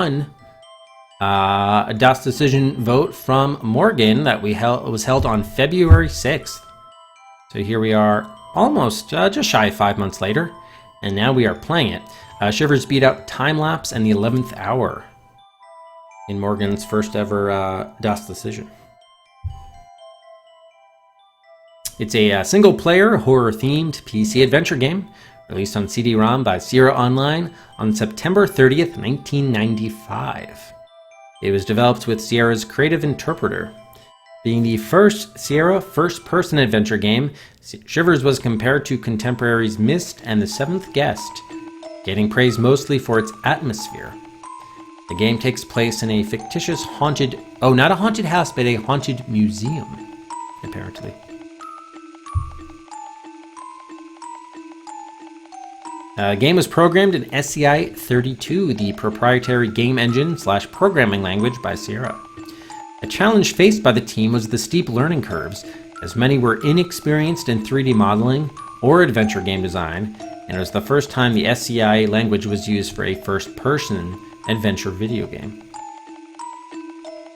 won a DOS decision vote from Morgan that was held on February 6th. So here we are, almost just shy of 5 months later, and now we are playing it. Shivers beat out Time Lapse and the 11th Hour in Morgan's first ever DOS decision. It's a single-player, horror-themed PC adventure game released on CD-ROM by Sierra Online on September 30th, 1995. It was developed with Sierra's Creative Interpreter. Being the first Sierra first-person adventure game, Shivers was compared to contemporaries Myst and The Seventh Guest, getting praise mostly for its atmosphere. The game takes place in a fictitious not a haunted house, but a haunted museum, apparently. The game was programmed in SCI 32, the proprietary game engine / programming language by Sierra. A challenge faced by the team was the steep learning curves, as many were inexperienced in 3D modeling or adventure game design, and it was the first time the SCI language was used for a first-person adventure video game.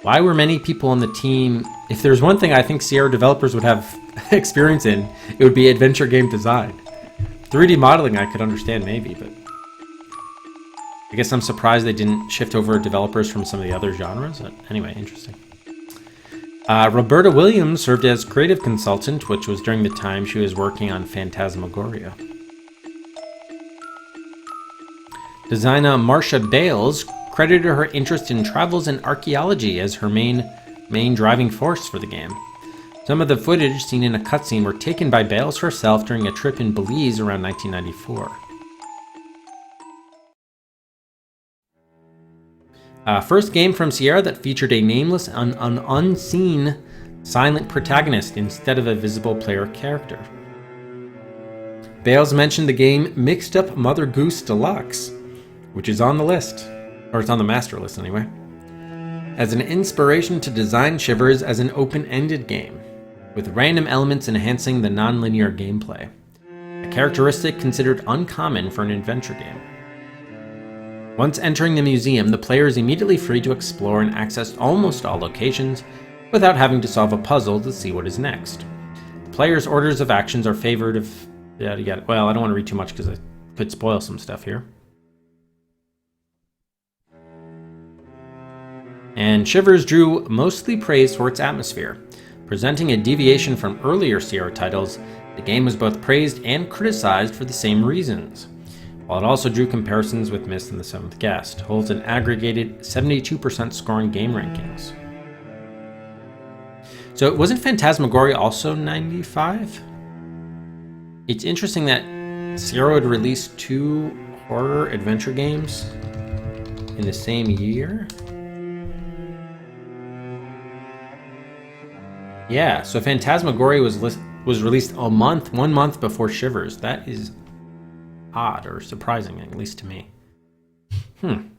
Why were many people on the team? If there's one thing I think Sierra developers would have experience in, it would be adventure game design. 3D modeling I could understand maybe, but I guess I'm surprised they didn't shift over developers from some of the other genres. But anyway, interesting. Roberta Williams served as creative consultant, which was during the time she was working on Phantasmagoria. Designer Marcia Bales credited her interest in travels and archaeology as her main driving force for the game. Some of the footage seen in a cutscene were taken by Bales herself during a trip in Belize around 1994. First game from Sierra that featured a nameless and an unseen silent protagonist instead of a visible player character. Bales mentioned the game Mixed Up Mother Goose Deluxe, which is on the list, or it's on the master list anyway, as an inspiration to design Shivers as an open-ended game, with random elements enhancing the non-linear gameplay, a characteristic considered uncommon for an adventure game. Once entering the museum, the player is immediately free to explore and access almost all locations without having to solve a puzzle to see what is next. The player's orders of actions are favored of... Well, I don't want to read too much because I could spoil some stuff here. And Shivers drew mostly praise for its atmosphere. Presenting a deviation from earlier Sierra titles, the game was both praised and criticized for the same reasons. While it also drew comparisons with Myst and The Seventh Guest, holds an aggregated 72% score in game rankings. So wasn't Phantasmagoria also 95? It's interesting that Sierra would release 2 horror adventure games in the same year. Yeah, so Phantasmagoria was released 1 month before Shivers. That is odd or surprising, at least to me. In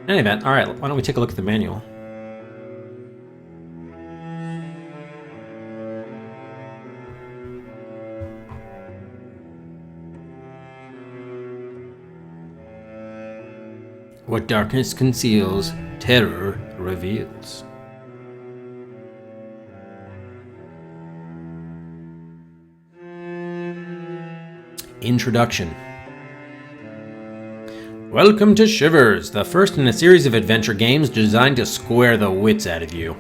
any event, all right, why don't we take a look at the manual? What darkness conceals, terror reveals. Introduction. Welcome to Shivers, the first in a series of adventure games designed to square the wits out of you.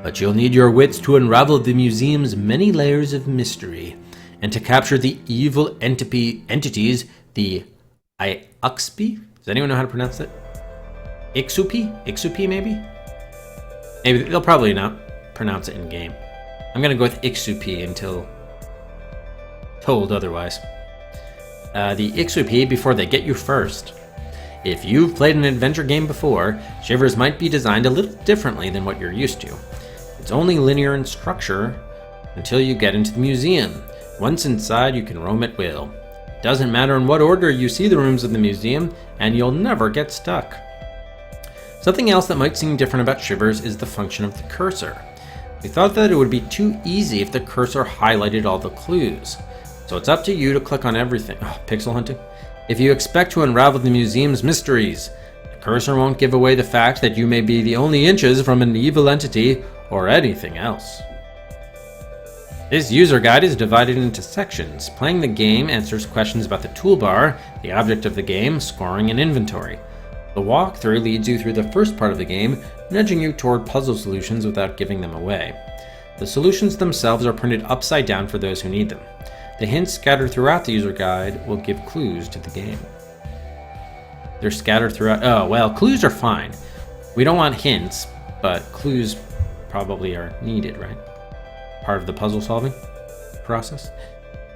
But you'll need your wits to unravel the museum's many layers of mystery, and to capture the evil entities, the Iuxpi? Does anyone know how to pronounce it? Ixupi maybe? Maybe they'll probably not pronounce it in game. I'm gonna go with Ixupi until told otherwise. The Ixupi before they get you first. If you've played an adventure game before, Shivers might be designed a little differently than what you're used to. It's only linear in structure until you get into the museum. Once inside, you can roam at will. It doesn't matter in what order you see the rooms of the museum, and you'll never get stuck. Something else that might seem different about Shivers is the function of the cursor. We thought that it would be too easy if the cursor highlighted all the clues. So it's up to you to click on everything. Oh, pixel hunting. If you expect to unravel the museum's mysteries, the cursor won't give away the fact that you may be the only inches from an evil entity or anything else. This user guide is divided into sections. Playing the game answers questions about the toolbar, the object of the game, scoring, and inventory. The walkthrough leads you through the first part of the game, nudging you toward puzzle solutions without giving them away. The solutions themselves are printed upside down for those who need them. The hints scattered throughout the user guide will give clues to the game. They're scattered throughout. Oh, well, clues are fine. We don't want hints, but clues probably are needed, right? Part of the puzzle solving process.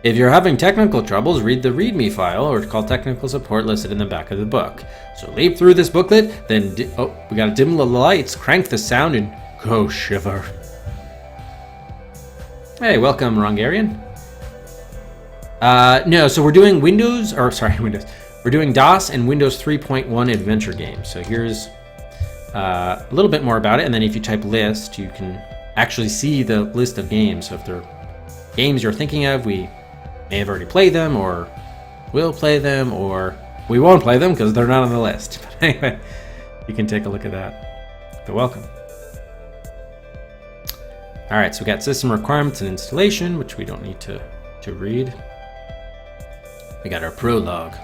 If you're having technical troubles, read the README file or call technical support listed in the back of the book. So leaf through this booklet, then we gotta dim the lights, crank the sound, and go shiver. Hey, welcome, Rongarian. No, so we're doing Windows. We're doing DOS and Windows 3.1 adventure games. So here's a little bit more about it, and then if you type list, you can actually see the list of games. So if there are games you're thinking of, we may have already played them, or will play them, or we won't play them because they're not on the list. But anyway, you can take a look at that. But welcome. All right, so we got system requirements and installation, which we don't need to read. We got our prologue.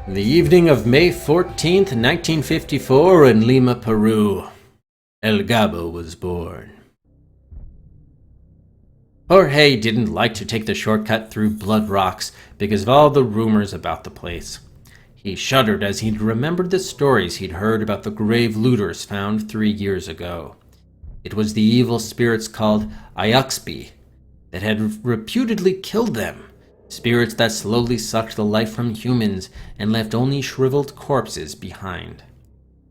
In the evening of May 14th, 1954, in Lima, Peru, El Gabo was born. Jorge didn't like to take the shortcut through Blood Rocks because of all the rumors about the place. He shuddered as he'd remembered the stories he'd heard about the grave looters found 3 years ago. It was the evil spirits called Ayuxbi that had reputedly killed them, spirits that slowly sucked the life from humans and left only shriveled corpses behind.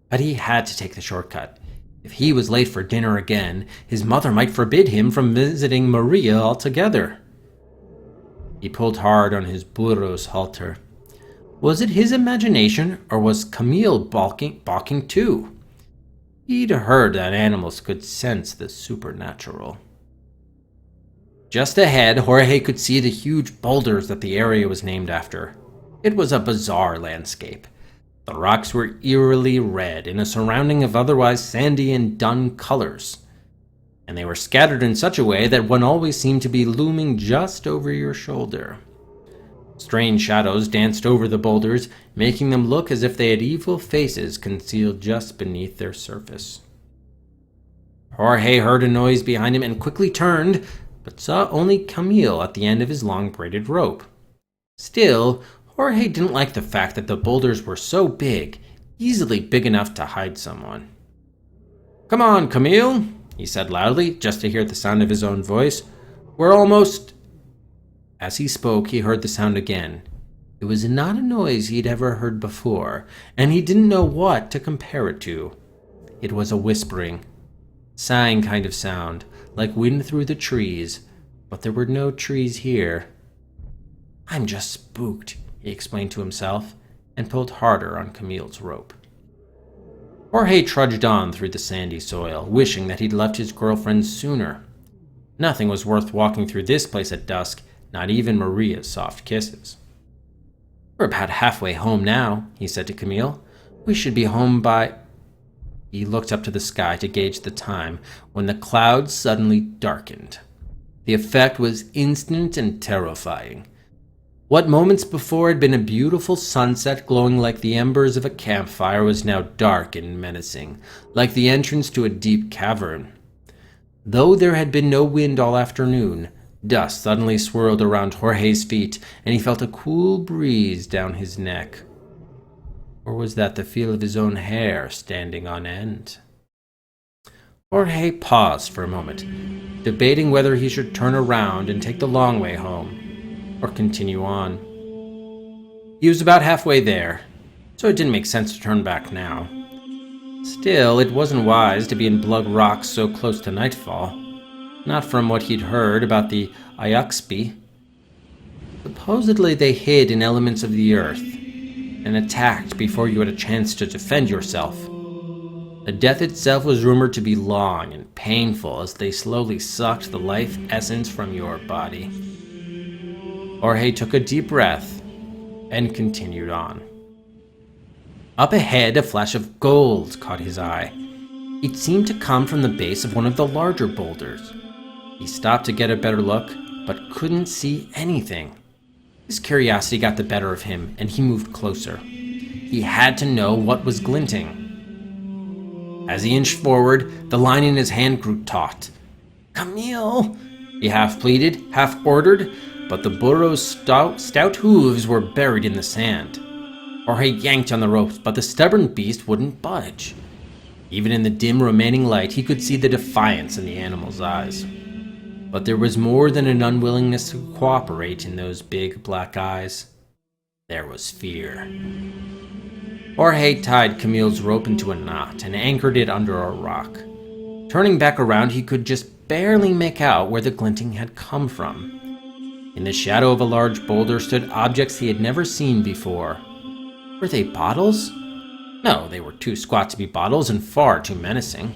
But he had to take the shortcut. If he was late for dinner again, his mother might forbid him from visiting Maria altogether. He pulled hard on his burro's halter. Was it his imagination, or was Camille balking too? He'd heard that animals could sense the supernatural. Just ahead, Jorge could see the huge boulders that the area was named after. It was a bizarre landscape. The rocks were eerily red in a surrounding of otherwise sandy and dun colors, and they were scattered in such a way that one always seemed to be looming just over your shoulder. Strange shadows danced over the boulders, making them look as if they had evil faces concealed just beneath their surface. Jorge heard a noise behind him and quickly turned, but saw only Camille at the end of his long braided rope. Still, Jorge didn't like the fact that the boulders were so big, easily big enough to hide someone. "Come on, Camille," he said loudly, just to hear the sound of his own voice. "We're almost—" As he spoke, he heard the sound again. It was not a noise he'd ever heard before, and he didn't know what to compare it to. It was a whispering, sighing kind of sound, like wind through the trees, but there were no trees here. "I'm just spooked," he explained to himself, and pulled harder on Camille's rope. Jorge trudged on through the sandy soil, wishing that he'd left his girlfriend sooner. Nothing was worth walking through this place at dusk, not even Maria's soft kisses. "We're about halfway home now," he said to Camille. "We should be home by—" He looked up to the sky to gauge the time when the clouds suddenly darkened. The effect was instant and terrifying. What moments before had been a beautiful sunset glowing like the embers of a campfire was now dark and menacing, like the entrance to a deep cavern. Though there had been no wind all afternoon, dust suddenly swirled around Jorge's feet, and he felt a cool breeze down his neck. Or was that the feel of his own hair standing on end? Jorge paused for a moment, debating whether he should turn around and take the long way home, or continue on. He was about halfway there, so it didn't make sense to turn back now. Still, it wasn't wise to be in Blood Rocks so close to nightfall, not from what he'd heard about the Ayuxbi. Supposedly they hid in elements of the earth, and attacked before you had a chance to defend yourself. The death itself was rumored to be long and painful as they slowly sucked the life essence from your body. Jorge took a deep breath and continued on. Up ahead, a flash of gold caught his eye. It seemed to come from the base of one of the larger boulders. He stopped to get a better look, but couldn't see anything. His curiosity got the better of him, and he moved closer. He had to know what was glinting. As he inched forward, the line in his hand grew taut. "Camille!" he half pleaded, half ordered, but the burro's stout hooves were buried in the sand. Jorge yanked on the ropes, but the stubborn beast wouldn't budge. Even in the dim remaining light, he could see the defiance in the animal's eyes. But there was more than an unwillingness to cooperate in those big black eyes. There was fear. Jorge tied Camille's rope into a knot and anchored it under a rock. Turning back around, he could just barely make out where the glinting had come from. In the shadow of a large boulder stood objects he had never seen before. Were they bottles? No, they were too squat to be bottles and far too menacing.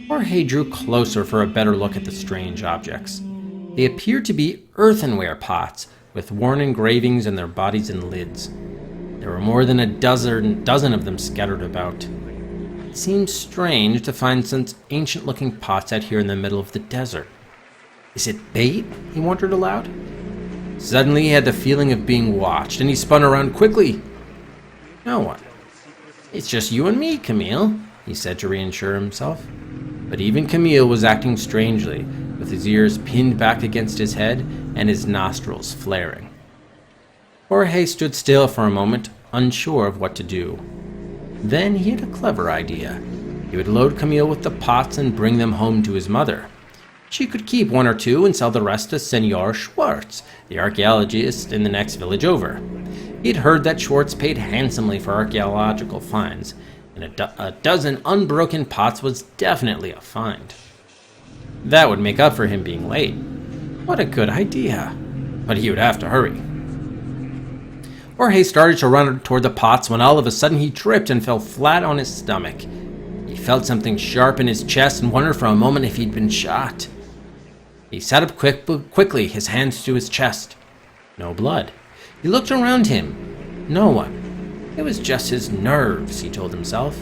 Jorge drew closer for a better look at the strange objects. They appeared to be earthenware pots with worn engravings in their bodies and lids. There were more than a dozen of them scattered about. It seemed strange to find such ancient-looking pots out here in the middle of the desert. Is it bait? He wondered aloud. Suddenly he had the feeling of being watched, and he spun around quickly. No one. "It's just you and me, Camille," he said to reassure himself. But even Camille was acting strangely, with his ears pinned back against his head and his nostrils flaring. Jorge stood still for a moment, unsure of what to do. Then he had a clever idea. He would load Camille with the pots and bring them home to his mother. She could keep one or two and sell the rest to Senor Schwartz, the archaeologist in the next village over. He'd heard that Schwartz paid handsomely for archaeological finds, and a dozen unbroken pots was definitely a find. That would make up for him being late. What a good idea. But he would have to hurry. Jorge started to run toward the pots when all of a sudden he tripped and fell flat on his stomach. He felt something sharp in his chest and wondered for a moment if he'd been shot. He sat up quickly, his hands to his chest. No blood. He looked around him. No one. It was just his nerves, he told himself.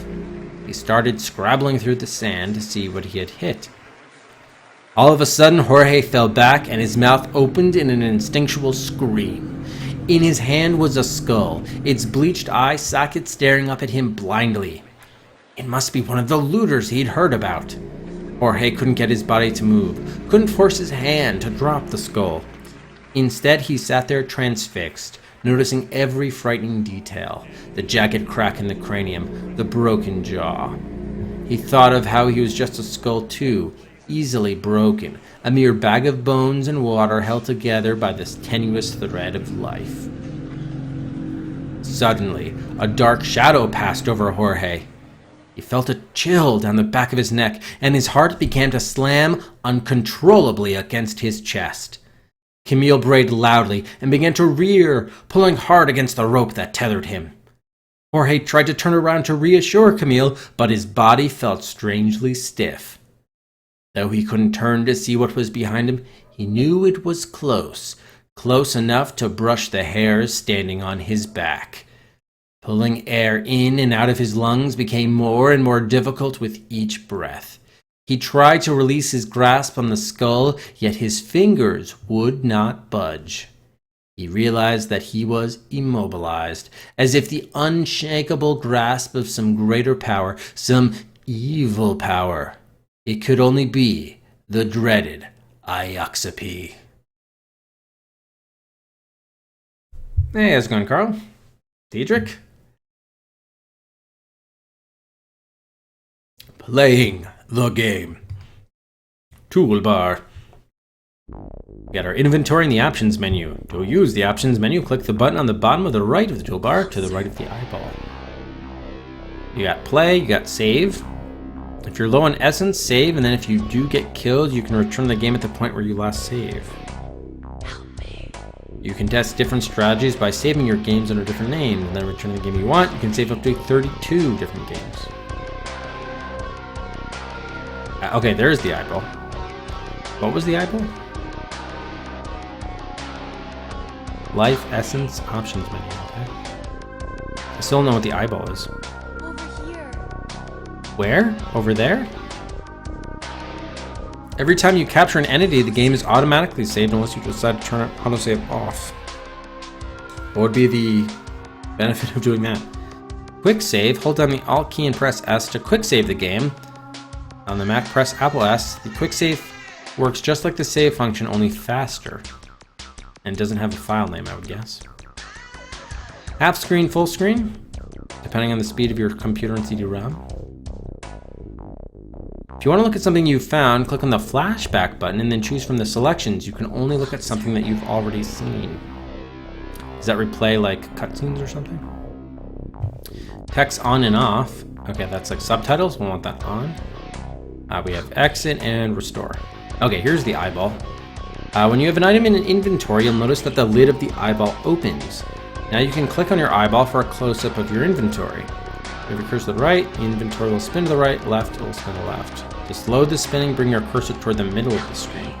He started scrabbling through the sand to see what he had hit. All of a sudden, Jorge fell back and his mouth opened in an instinctual scream. In his hand was a skull, its bleached eye socket staring up at him blindly. It must be one of the looters he'd heard about. Jorge couldn't get his body to move, couldn't force his hand to drop the skull. Instead, he sat there transfixed, noticing every frightening detail, the jagged crack in the cranium, the broken jaw. He thought of how he was just a skull too, easily broken, a mere bag of bones and water held together by this tenuous thread of life. Suddenly, a dark shadow passed over Jorge. He felt a chill down the back of his neck, and his heart began to slam uncontrollably against his chest. Camille brayed loudly and began to rear, pulling hard against the rope that tethered him. Jorge tried to turn around to reassure Camille, but his body felt strangely stiff. Though he couldn't turn to see what was behind him, he knew it was close enough to brush the hairs standing on his back. Pulling air in and out of his lungs became more and more difficult with each breath. He tried to release his grasp on the skull, yet his fingers would not budge. He realized that he was immobilized, as if the unshakable grasp of some greater power, some evil power. It could only be the dreaded Ioxape. Hey, how's it going, Carl? Diedrich? Playing the game. Toolbar. We got our inventory in the options menu. To use the options menu, click the button on the bottom of the right of the toolbar to the right of the eyeball. You got play, you got save. If you're low on essence, save, and then if you do get killed, you can return the game at the point where you last saved. You can test different strategies by saving your games under different names, and then returning the game you want. You can save up to 32 different games. Okay, there's the eyeball. What was the eyeball? Life, essence, options menu, okay. I still don't know what the eyeball is. Over here. Where? Over there? Every time you capture an entity, the game is automatically saved unless you decide to turn autosave off. What would be the benefit of doing that? Quick save, hold down the Alt key and press S to quick save the game. On the Mac, press Apple S. The quick save works just like the save function, only faster. And doesn't have a file name, I would guess. Half screen, full screen, depending on the speed of your computer and CD-ROM. If you want to look at something you've found, click on the flashback button and then choose from the selections. You can only look at something that you've already seen. Does that replay like cutscenes or something? Text on and off. Okay, that's like subtitles. We'll want that on. We have exit and restore. Okay, here's the eyeball. When you have an item in an inventory, you'll notice that the lid of the eyeball opens. Now you can click on your eyeball for a close-up of your inventory. Move your cursor to the right, the inventory will spin to the right, left, it will spin to the left. To slow the spinning, bring your cursor toward the middle of the screen.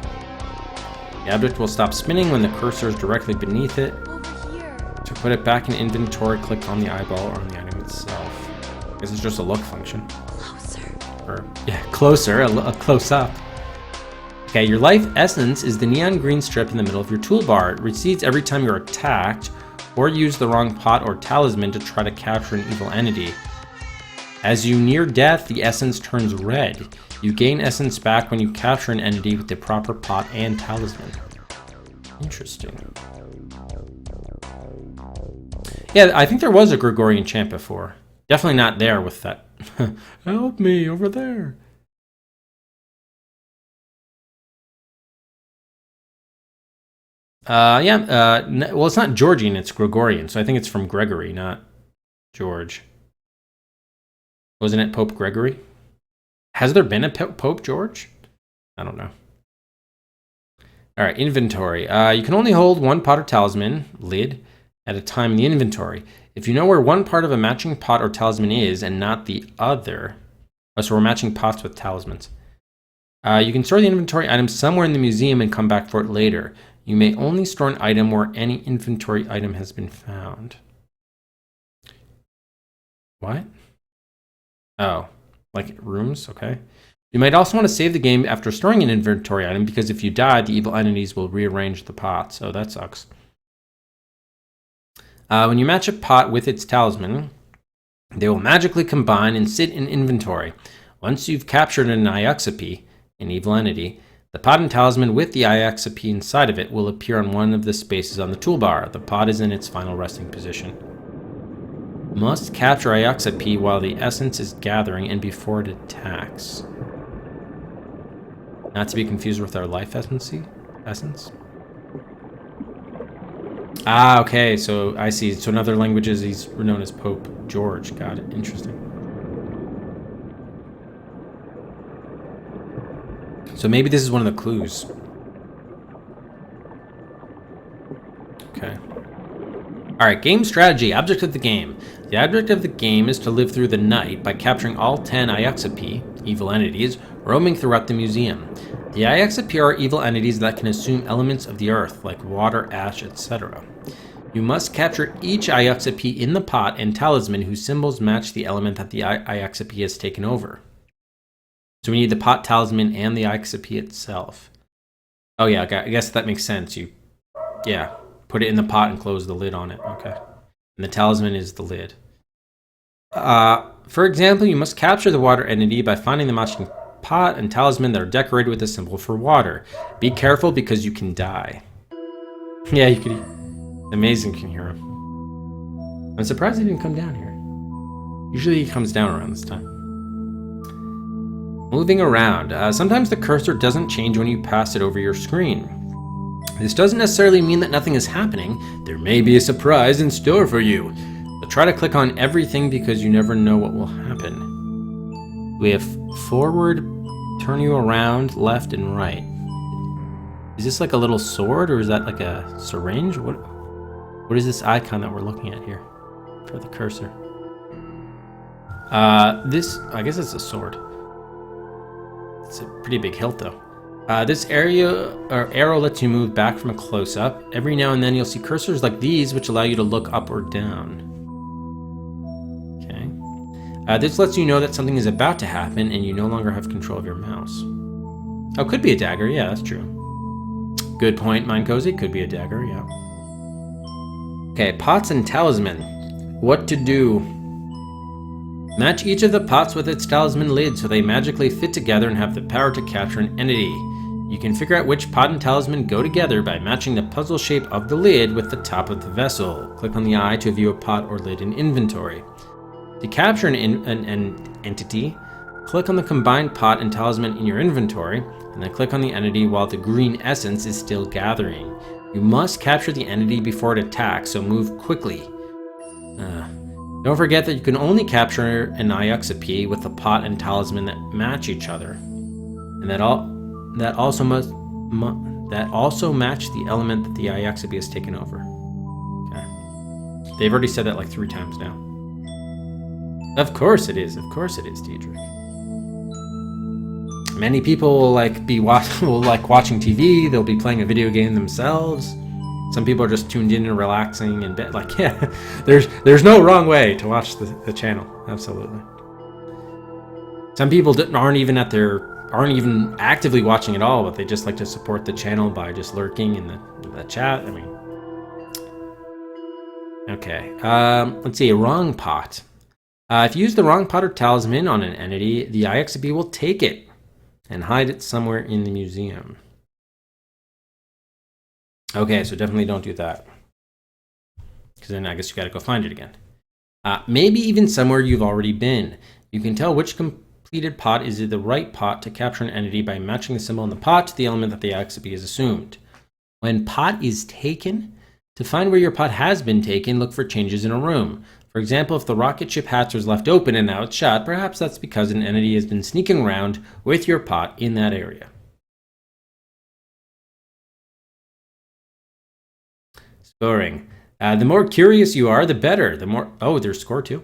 The object will stop spinning when the cursor is directly beneath it. Over here. To put it back in inventory, click on the eyeball or on the item itself. This is just a look function. Closer. Or, yeah, closer, a close-up. Okay, your life essence is the neon green strip in the middle of your toolbar. It recedes every time you're attacked or use the wrong pot or talisman to try to capture an evil entity. As you near death, the essence turns red. You gain essence back when you capture an entity with the proper pot and talisman. Interesting. Yeah, I think there was a Gregorian chant before. Definitely not there with that. Help me over there. Well, it's not Georgian, it's Gregorian, so I think it's from Gregory, not George. Wasn't it Pope Gregory? Has there been a Pope George? I don't know. All right, inventory. You can only hold one pot or talisman, lid, at a time in the inventory. If you know where one part of a matching pot or talisman is and not the other, so we're matching pots with talismans. You can store the inventory item somewhere in the museum and come back for it later. You may only store an item where any inventory item has been found. What? Oh, like rooms, okay. You might also want to save the game after storing an inventory item because if you die, the evil entities will rearrange the pot, so that sucks. When you match a pot with its talisman, they will magically combine and sit in inventory. Once you've captured an Ioxape, an evil entity, the pot and talisman with the Ioxape inside of it will appear on one of the spaces on the toolbar. The pot is in its final resting position. Must capture Ioxape while the essence is gathering and before it attacks. Not to be confused with our life essence. Ah, okay, so I see. So in other languages, he's known as Pope George. Got it. Interesting. So maybe this is one of the clues. Okay. All right, game strategy, object of the game. The object of the game is to live through the night by capturing all 10 Ioxape, evil entities, roaming throughout the museum. The Ioxape are evil entities that can assume elements of the earth, like water, ash, etc. You must capture each Ioxape in the pot and talisman whose symbols match the element that the Ioxape has taken over. So we need the pot, talisman, and the Ioxape itself. Oh yeah, I guess that makes sense. Yeah, put it in the pot and close the lid on it. Okay. And the talisman is the lid. For example, you must capture the water entity by finding the matching pot and talisman that are decorated with a symbol for water. Be careful because you can die. Yeah, you can. Amazing, you can hear him. I'm surprised he didn't come down here. Usually he comes down around this time. Moving around. Sometimes the cursor doesn't change when you pass it over your screen. This doesn't necessarily mean that nothing is happening. There may be a surprise in store for you. But try to click on everything because you never know what will happen. We have forward, turn you around, left, and right. Is this like a little sword or is that like a syringe? What is this icon that we're looking at here for the cursor? I guess it's a sword. It's a pretty big hilt though. This area or arrow lets you move back from a close-up. Every now and then you'll see cursors like these which allow you to look up or down. Okay. This lets you know that something is about to happen and you no longer have control of your mouse. Oh, could be a dagger. Yeah, that's true. Good point, Mind Cozy. Could be a dagger, yeah. Okay, pots and talisman. What to do? Match each of the pots with its talisman lid so they magically fit together and have the power to capture an entity. You can figure out which pot and talisman go together by matching the puzzle shape of the lid with the top of the vessel. Click on the eye to view a pot or lid in inventory. To capture an entity, click on the combined pot and talisman in your inventory, and then click on the entity while the green essence is still gathering. You must capture the entity before it attacks, so move quickly. Don't forget that you can only capture an Iuxapi with the pot and talisman that match each other, and that also match the element that the Iuxapi has taken over. Okay. They've already said that like 3 times now. Of course it is. Of course it is, Deidre. Many people will like watching TV. They'll be playing a video game themselves. Some people are just tuned in and relaxing in bed. Like, yeah, there's no wrong way to watch the channel. Absolutely. Some people aren't even actively watching at all, but they just like to support the channel by just lurking in the chat. I mean, okay. Let's see. A wrong pot. If you use the wrong pot or talisman on an entity, the Iuxapi will take it and hide it somewhere in the museum. Okay, so definitely don't do that. Because then I guess you gotta go find it again. Maybe even somewhere you've already been. You can tell which completed pot is the right pot to capture an entity by matching the symbol in the pot to the element that the Iuxapi is assumed. When pot is taken, to find where your pot has been taken, look for changes in a room. For example, if the rocket ship hatch was left open and now it's shut, perhaps that's because an entity has been sneaking around with your pot in that area. Scoring. The more curious you are, the better. The more... Oh, there's score too.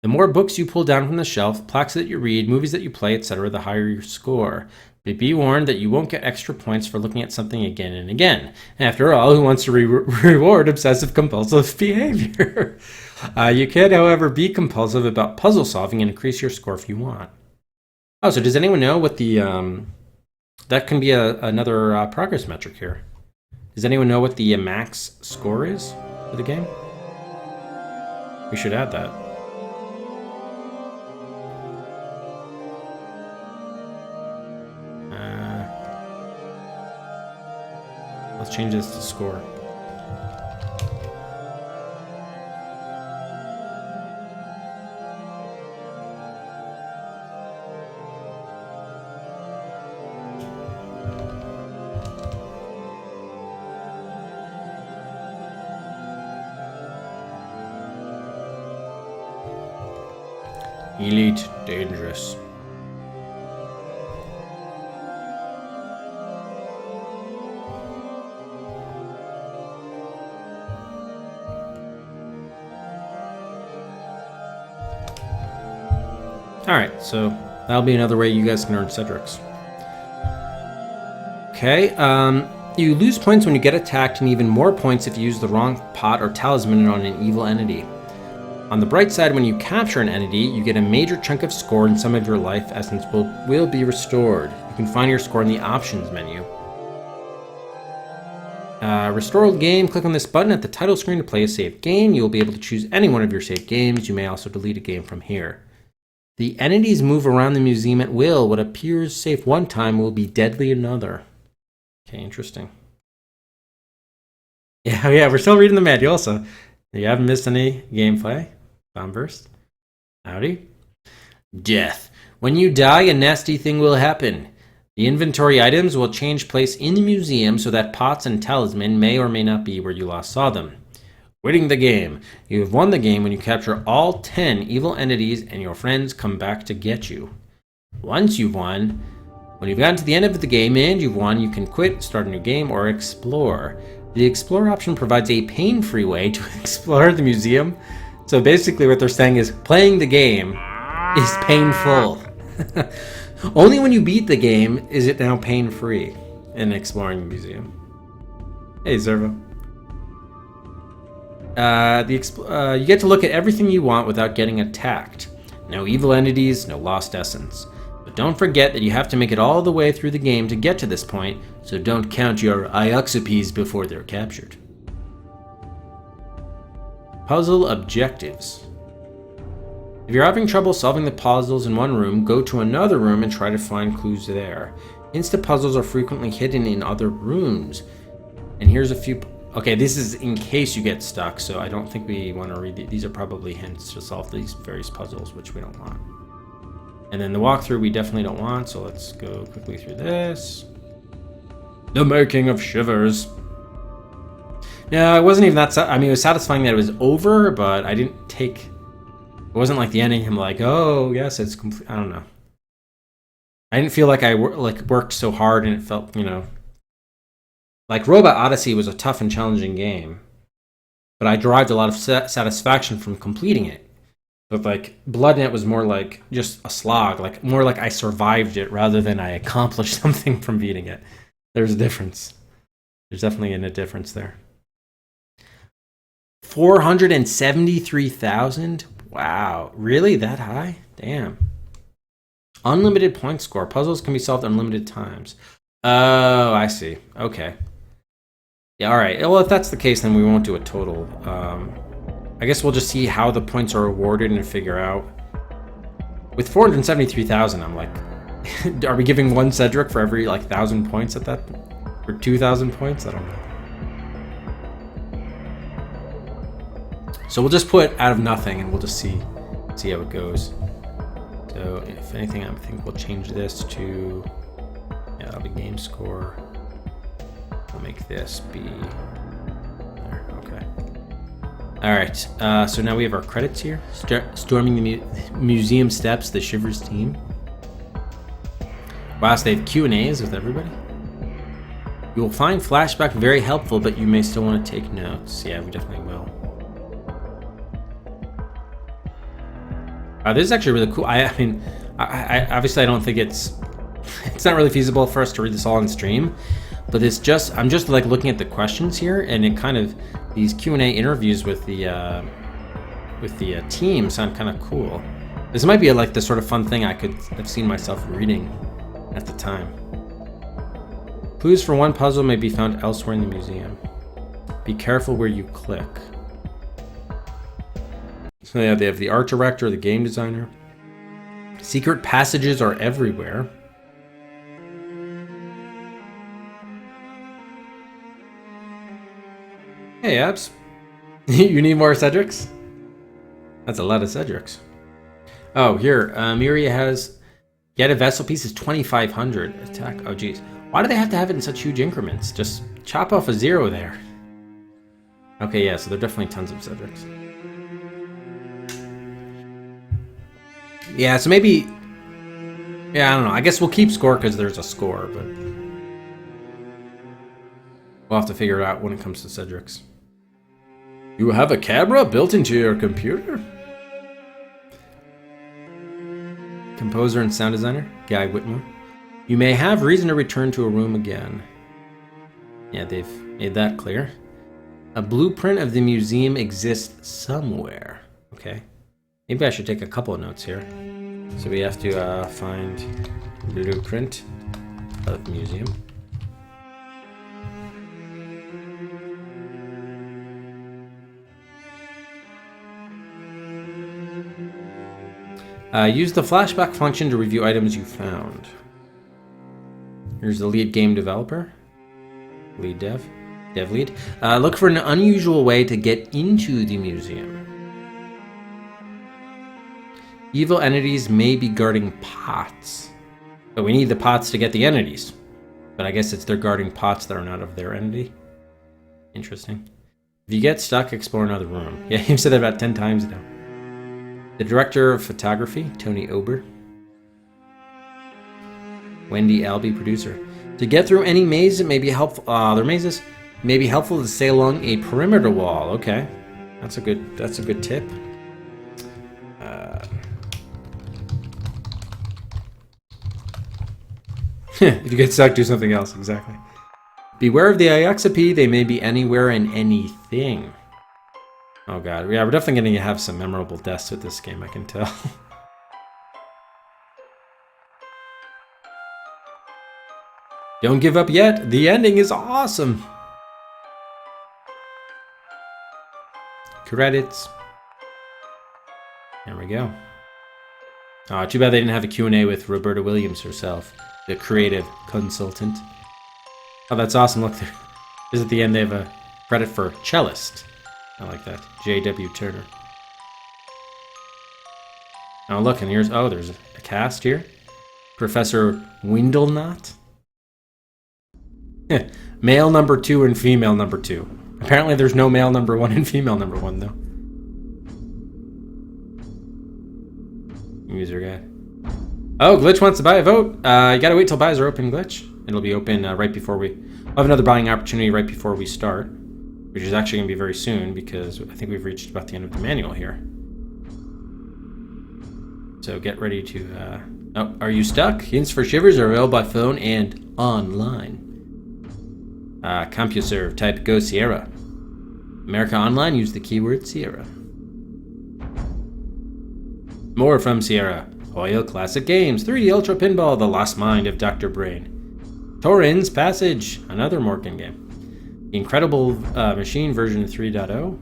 The more books you pull down from the shelf, plaques that you read, movies that you play, etc., the higher your score. But be warned that you won't get extra points for looking at something again and again. After all, who wants to reward obsessive-compulsive behavior? You can, however, be compulsive about puzzle solving and increase your score if you want. Oh, so does anyone know what the... that can be another progress metric here. Does anyone know what the max score is for the game? We should add that. Let's change this to score. Elite dangerous. Alright, so that'll be another way you guys can earn Cedrics. Okay, you lose points when you get attacked and even more points if you use the wrong pot or talisman on an evil entity. On the bright side, when you capture an entity, you get a major chunk of score and some of your life essence will be restored. You can find your score in the options menu. Restore old game, click on this button at the title screen to play a saved game. You will be able to choose any one of your saved games. You may also delete a game from here. The entities move around the museum at will. What appears safe one time will be deadly another. Okay, interesting. Yeah, we're still reading the manual, so you haven't missed any gameplay. Bombburst. Howdy. Death. When you die, a nasty thing will happen. The inventory items will change place in the museum so that pots and talisman may or may not be where you last saw them. Winning the game. You have won the game when you capture all 10 evil entities and your friends come back to get you. Once you've won, when you've gotten to the end of the game and you've won, you can quit, start a new game, or explore. The explore option provides a pain-free way to explore the museum. So basically what they're saying is playing the game is painful. Only when you beat the game is it now pain-free in exploring the museum. Hey, Zervo. You get to look at everything you want without getting attacked. No evil entities, no lost essence. But don't forget that you have to make it all the way through the game to get to this point, so don't count your Ioxipes before they're captured. Puzzle objectives. If you're having trouble solving the puzzles in one room, go to another room and try to find clues there. Insta-puzzles are frequently hidden in other rooms. And here's a few... Okay, this is in case you get stuck, so I don't think we want to read... These are probably hints to solve these various puzzles, which we don't want. And then the walkthrough we definitely don't want, so let's go quickly through this. The making of Shivers. No, it wasn't even that... I mean, it was satisfying that it was over, but I didn't take... It wasn't like the ending. I'm like, oh yes, it's complete. I don't know. I didn't feel like I worked so hard, and it felt, you know, like Robot Odyssey was a tough and challenging game, but I derived a lot of satisfaction from completing it. But like BloodNet was more like just a slog, like more like I survived it rather than I accomplished something from beating it. There's a difference. There's definitely a difference there. 473,000. Wow, really? That high? Damn. Unlimited point score. Puzzles can be solved unlimited times. Oh, I see. Okay. Yeah, alright. Well, if that's the case, then we won't do a total. I guess we'll just see how the points are awarded and figure out. With 473,000, I'm like, are we giving one Cedric for every, like, 1,000 points at that? Or 2,000 points? I don't know. So we'll just put out of nothing, and we'll just see how it goes. So if anything, I think we'll change this to, yeah, that'll be game score. We'll make this be there. Okay. All right. So now we have our credits here. Storming the museum steps, the Shivers team. Wow, so they have Q&As with everybody. You will find flashback very helpful, but you may still want to take notes. Yeah, we definitely will. This is actually really cool. I mean, I obviously I don't think it's not really feasible for us to read this all on stream, but I'm just like looking at the questions here, and it kind of, these Q&A interviews with the team sound kind of cool. This might be like the sort of fun thing I could have seen myself reading at the time. Clues for one puzzle may be found elsewhere in the museum. Be careful where you click. So yeah, they have the art director, the game designer. Secret passages are everywhere. Hey, Abs. You need more Cedrics? That's a lot of Cedrics. Oh, here, Miria has... Get a vessel piece is 2,500. Attack, oh geez. Why do they have to have it in such huge increments? Just chop off a 0 there. Okay, yeah, so there are definitely tons of Cedrics. Yeah, so maybe... Yeah, I don't know. I guess we'll keep score because there's a score, but... We'll have to figure it out when it comes to Cedrics. You have a camera built into your computer? Composer and sound designer, Guy Whitmore. You may have reason to return to a room again. Yeah, they've made that clear. A blueprint of the museum exists somewhere. Okay. Maybe I should take a couple of notes here. So we have to find blueprint of the museum. Use the flashback function to review items you found. Here's the lead game developer. Lead dev lead. Look for an unusual way to get into the museum. Evil entities may be guarding pots. But we need the pots to get the entities. But I guess it's they're guarding pots that are not of their entity. Interesting. If you get stuck, explore another room. Yeah, you've said that about 10 times now. The director of photography, Tony Ober. Wendy Albee, producer. To get through any maze, it may be helpful. Their mazes may be helpful to stay along a perimeter wall. Okay, that's a good tip. If you get stuck, do something else. Exactly. Beware of the Ioxapi. They may be anywhere and anything. Oh god. Yeah, we're definitely going to have some memorable deaths with this game, I can tell. Don't give up yet. The ending is awesome. Credits. There we go. Oh, too bad they didn't have a Q&A with Roberta Williams herself, the creative consultant. Oh, that's awesome. Look, there is at the end they have a credit for cellist. I like that. J.W. Turner. Oh, look, and here's... Oh, there's a cast here. Professor Windelnot. Male number 2 and female number 2. Apparently there's no male number 1 and female number 1, though. User guide. Oh, Glitch wants to buy a vote. You gotta wait till buys are open, Glitch. It'll be open right before we'll have another buying opportunity right before we start, which is actually gonna be very soon because I think we've reached about the end of the manual here. So get ready to, oh, are you stuck? Hints for Shivers are available by phone and online. CompuServe, type Go Sierra. America Online, use the keyword Sierra. More from Sierra. Hoyle Classic Games, 3D Ultra Pinball, The Lost Mind of Dr. Brain. Torrens Passage, another Morgan game. The Incredible Machine version 3.0.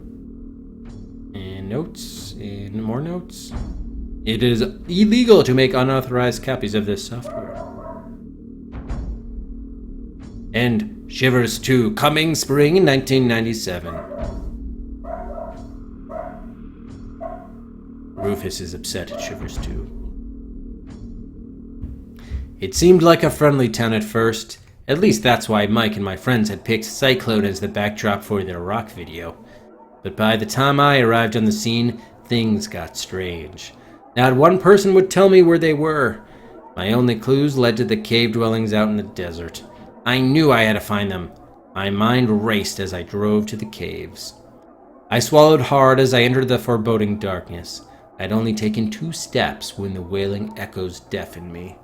And notes, and more notes. It is illegal to make unauthorized copies of this software. And Shivers 2, coming spring 1997. Rufus is upset at Shivers 2. It seemed like a friendly town at first. At least that's why Mike and my friends had picked Cyclone as the backdrop for their rock video. But by the time I arrived on the scene, things got strange. Not one person would tell me where they were. My only clues led to the cave dwellings out in the desert. I knew I had to find them. My mind raced as I drove to the caves. I swallowed hard as I entered the foreboding darkness. I'd only taken 2 steps when the wailing echoes deafened me.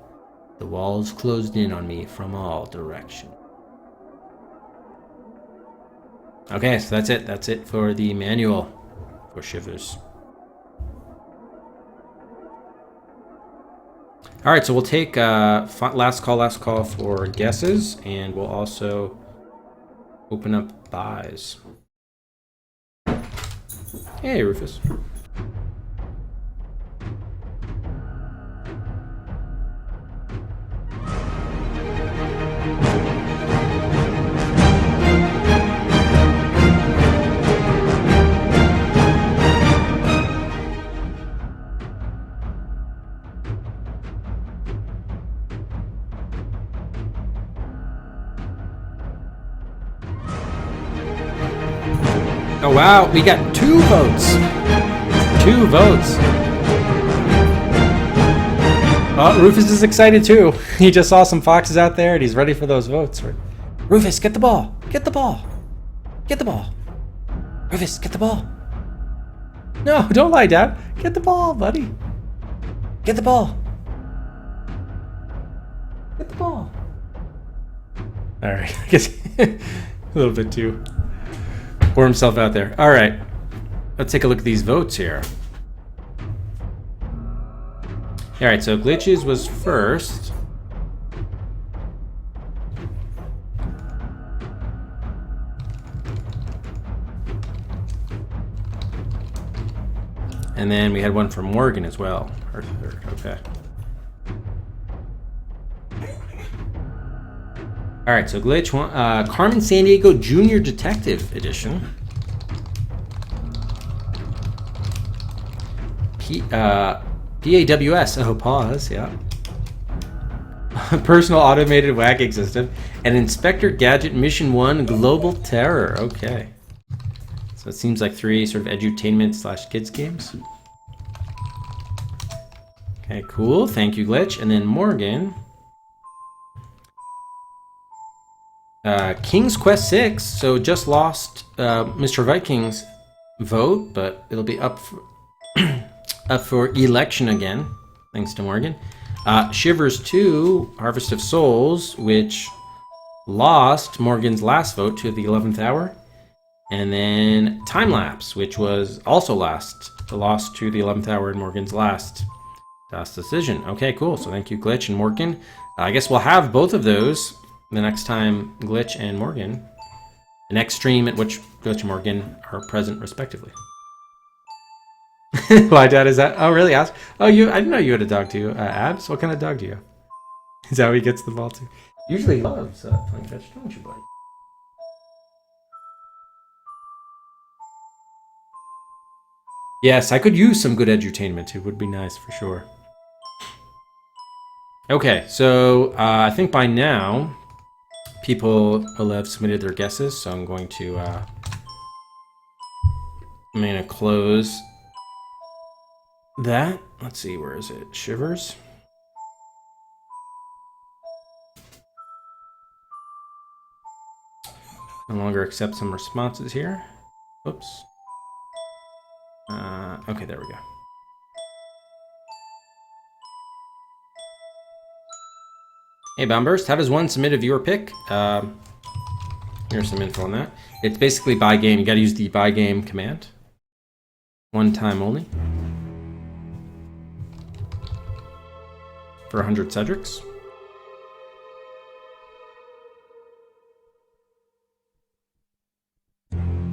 The walls closed in on me from all directions. Okay, so that's it. That's it for the manual for Shivers. All right, so we'll take last call for guesses, and we'll also open up buys. Hey, Rufus. Oh wow, we got 2 votes. 2 votes. Oh, Rufus is excited too. He just saw some foxes out there and he's ready for those votes. Rufus, get the ball. Get the ball. Get the ball. Rufus, get the ball. No, don't lie down. Get the ball, buddy. Get the ball. Get the ball. All right, I guess a little bit too. Pour himself out there. All right, let's take a look at these votes here. All right, so Glitches was first. And then we had one from Morgan as well. Or third, okay. All right, so Glitch, Carmen Sandiego Junior Detective Edition. PAWS, oh, pause, yeah. Personal Automated Whacking System. And Inspector Gadget Mission 1 Global Terror, okay. So it seems like 3 sort of edutainment / kids games. Okay, cool, thank you, Glitch. And then Morgan. King's Quest 6, so just lost Mr. Viking's vote, but it'll be up for, up for election again, thanks to Morgan. Shivers 2, Harvest of Souls, which lost Morgan's last vote to the 11th hour. And then Time Lapse, which was also lost to the 11th hour in Morgan's last decision. Okay, cool. So thank you, Glitch and Morgan. I guess we'll have both of those the next time Glitch and Morgan, the next stream at which Glitch and Morgan are present respectively. My dad is that? Oh, really? Ask. Oh, I didn't know you had a dog too. Abs? What kind of dog do you have? Is that how he gets the ball too? Usually he loves playing fetch, don't you, buddy? Yes, I could use some good edutainment. It would be nice for sure. Okay, so I think by now people will have submitted their guesses, so I'm going to close that. Let's see, where is it? Shivers. No longer accept some responses here. Oops. Okay, there we go. Hey, Bombburst, how does one submit a viewer pick? Here's some info on that. It's basically buy game. You gotta use the buy game command. One time only. For 100 Cedrics.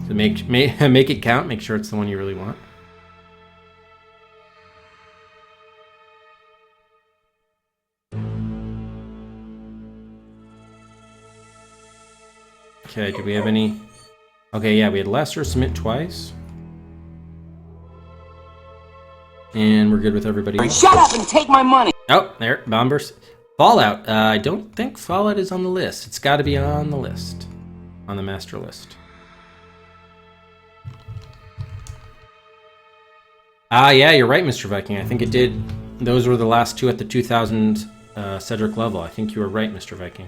So make it count. Make sure it's the one you really want. Okay, do we have any? Okay, yeah, we had Lester submit twice. And we're good with everybody else. Shut up and take my money! Oh, there, Bombers. Fallout. I don't think Fallout is on the list. It's got to be on the list. On the master list. Yeah, you're right, Mr. Viking. I think it did. Those were the last two at the 2000 Cedric level. I think you were right, Mr. Viking.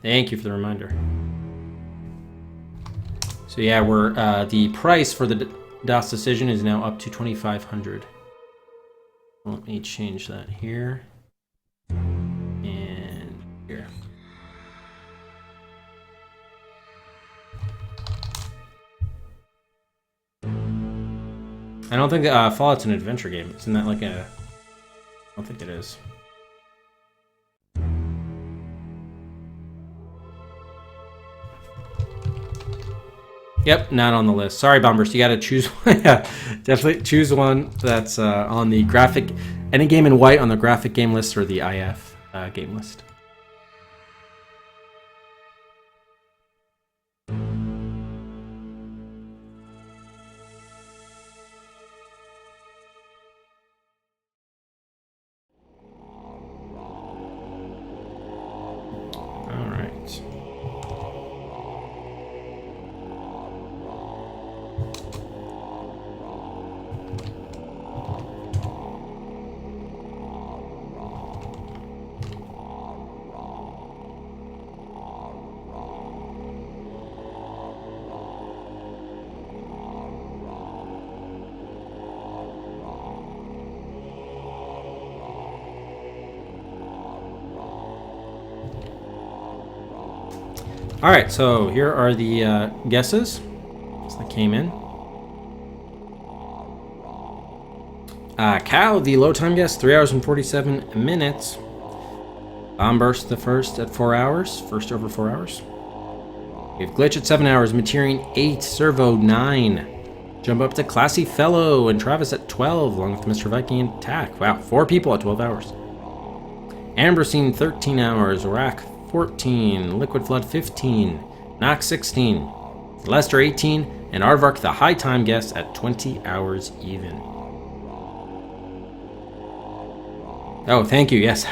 Thank you for the reminder. So yeah, we're the price for the DOS decision is now up to 2,500. Let me change that here and here. I don't think Fallout's an adventure game. Isn't that like a? I don't think it is. Yep, not on the list. Sorry, Bombers. You got to choose one. Yeah, definitely choose one that's on the graphic, any game in white on the graphic game list or the IF game list. All right. All right, so here are the guesses that came in. Cal, the low time guess, 3 hours and 47 minutes. Bombburst, the first at 4 hours, first over 4 hours. We have Glitch at 7 hours, Materian 8, Servo 9. Jump up to Classy Fellow and Travis at 12, along with Mr. Viking and Tack. Wow, 4 people at 12 hours. Ambrosine 13 hours, Rack 14, Liquid Flood 15, Nox 16, Lester 18, and Aardvark the high time guess at 20 hours even. Oh, thank you, yes.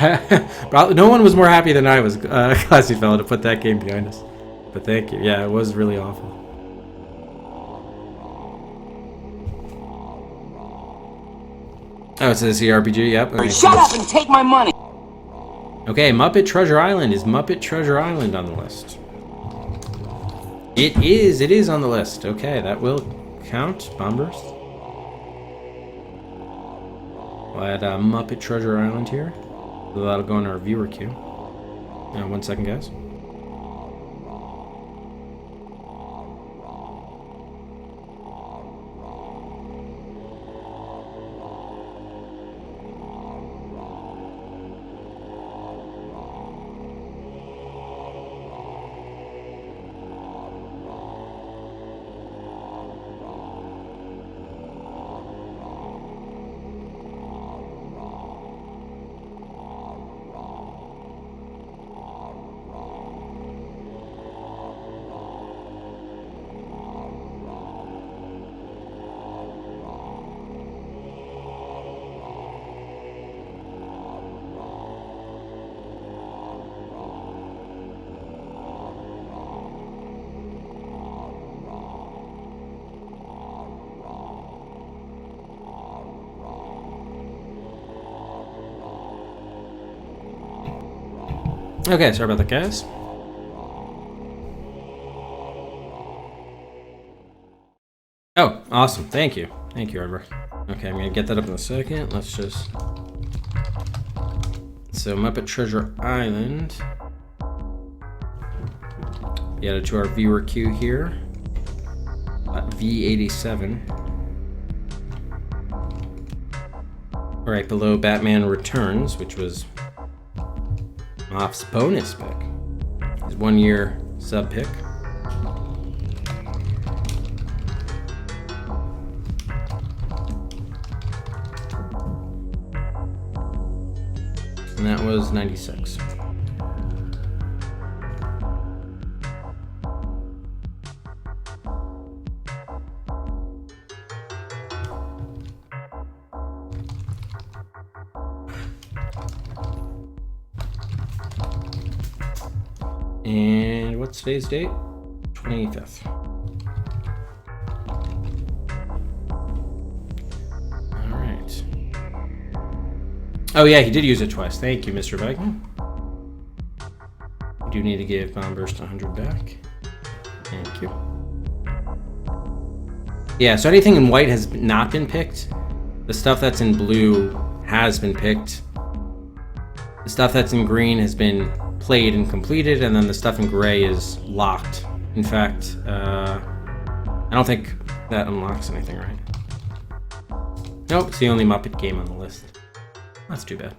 No one was more happy than I was, Classy Fellow, to put that game behind us. But thank you, yeah, it was really awful. Oh, it says CRPG, yep. Okay, Shut up and take my money! Okay, Muppet Treasure Island. Is Muppet Treasure Island on the list? It is on the list. Okay, that will count, Bombers. We'll add Muppet Treasure Island here. So that'll go in our viewer queue. 1 second, guys. Okay, sorry about that, guys. Oh, awesome. Thank you. Thank you, Arbor. Okay, I'm going to get that up in a second. Let's just... So, Muppet Treasure Island. We added to our viewer queue here. V87. Right below Batman Returns, which was Moff's bonus pick. His 1 year sub pick. And that was 96. And what's today's date? 25th. All right. Oh yeah, he did use it twice. Thank you, Mr. Viking. You do need to give Bombburst 100 back. Thank you. Yeah, so anything in white has not been picked. The stuff that's in blue has been picked. The stuff that's in green has been played and completed, and then the stuff in gray is locked. In fact, I don't think that unlocks anything, right? Nope, it's the only Muppet game on the list. That's too bad.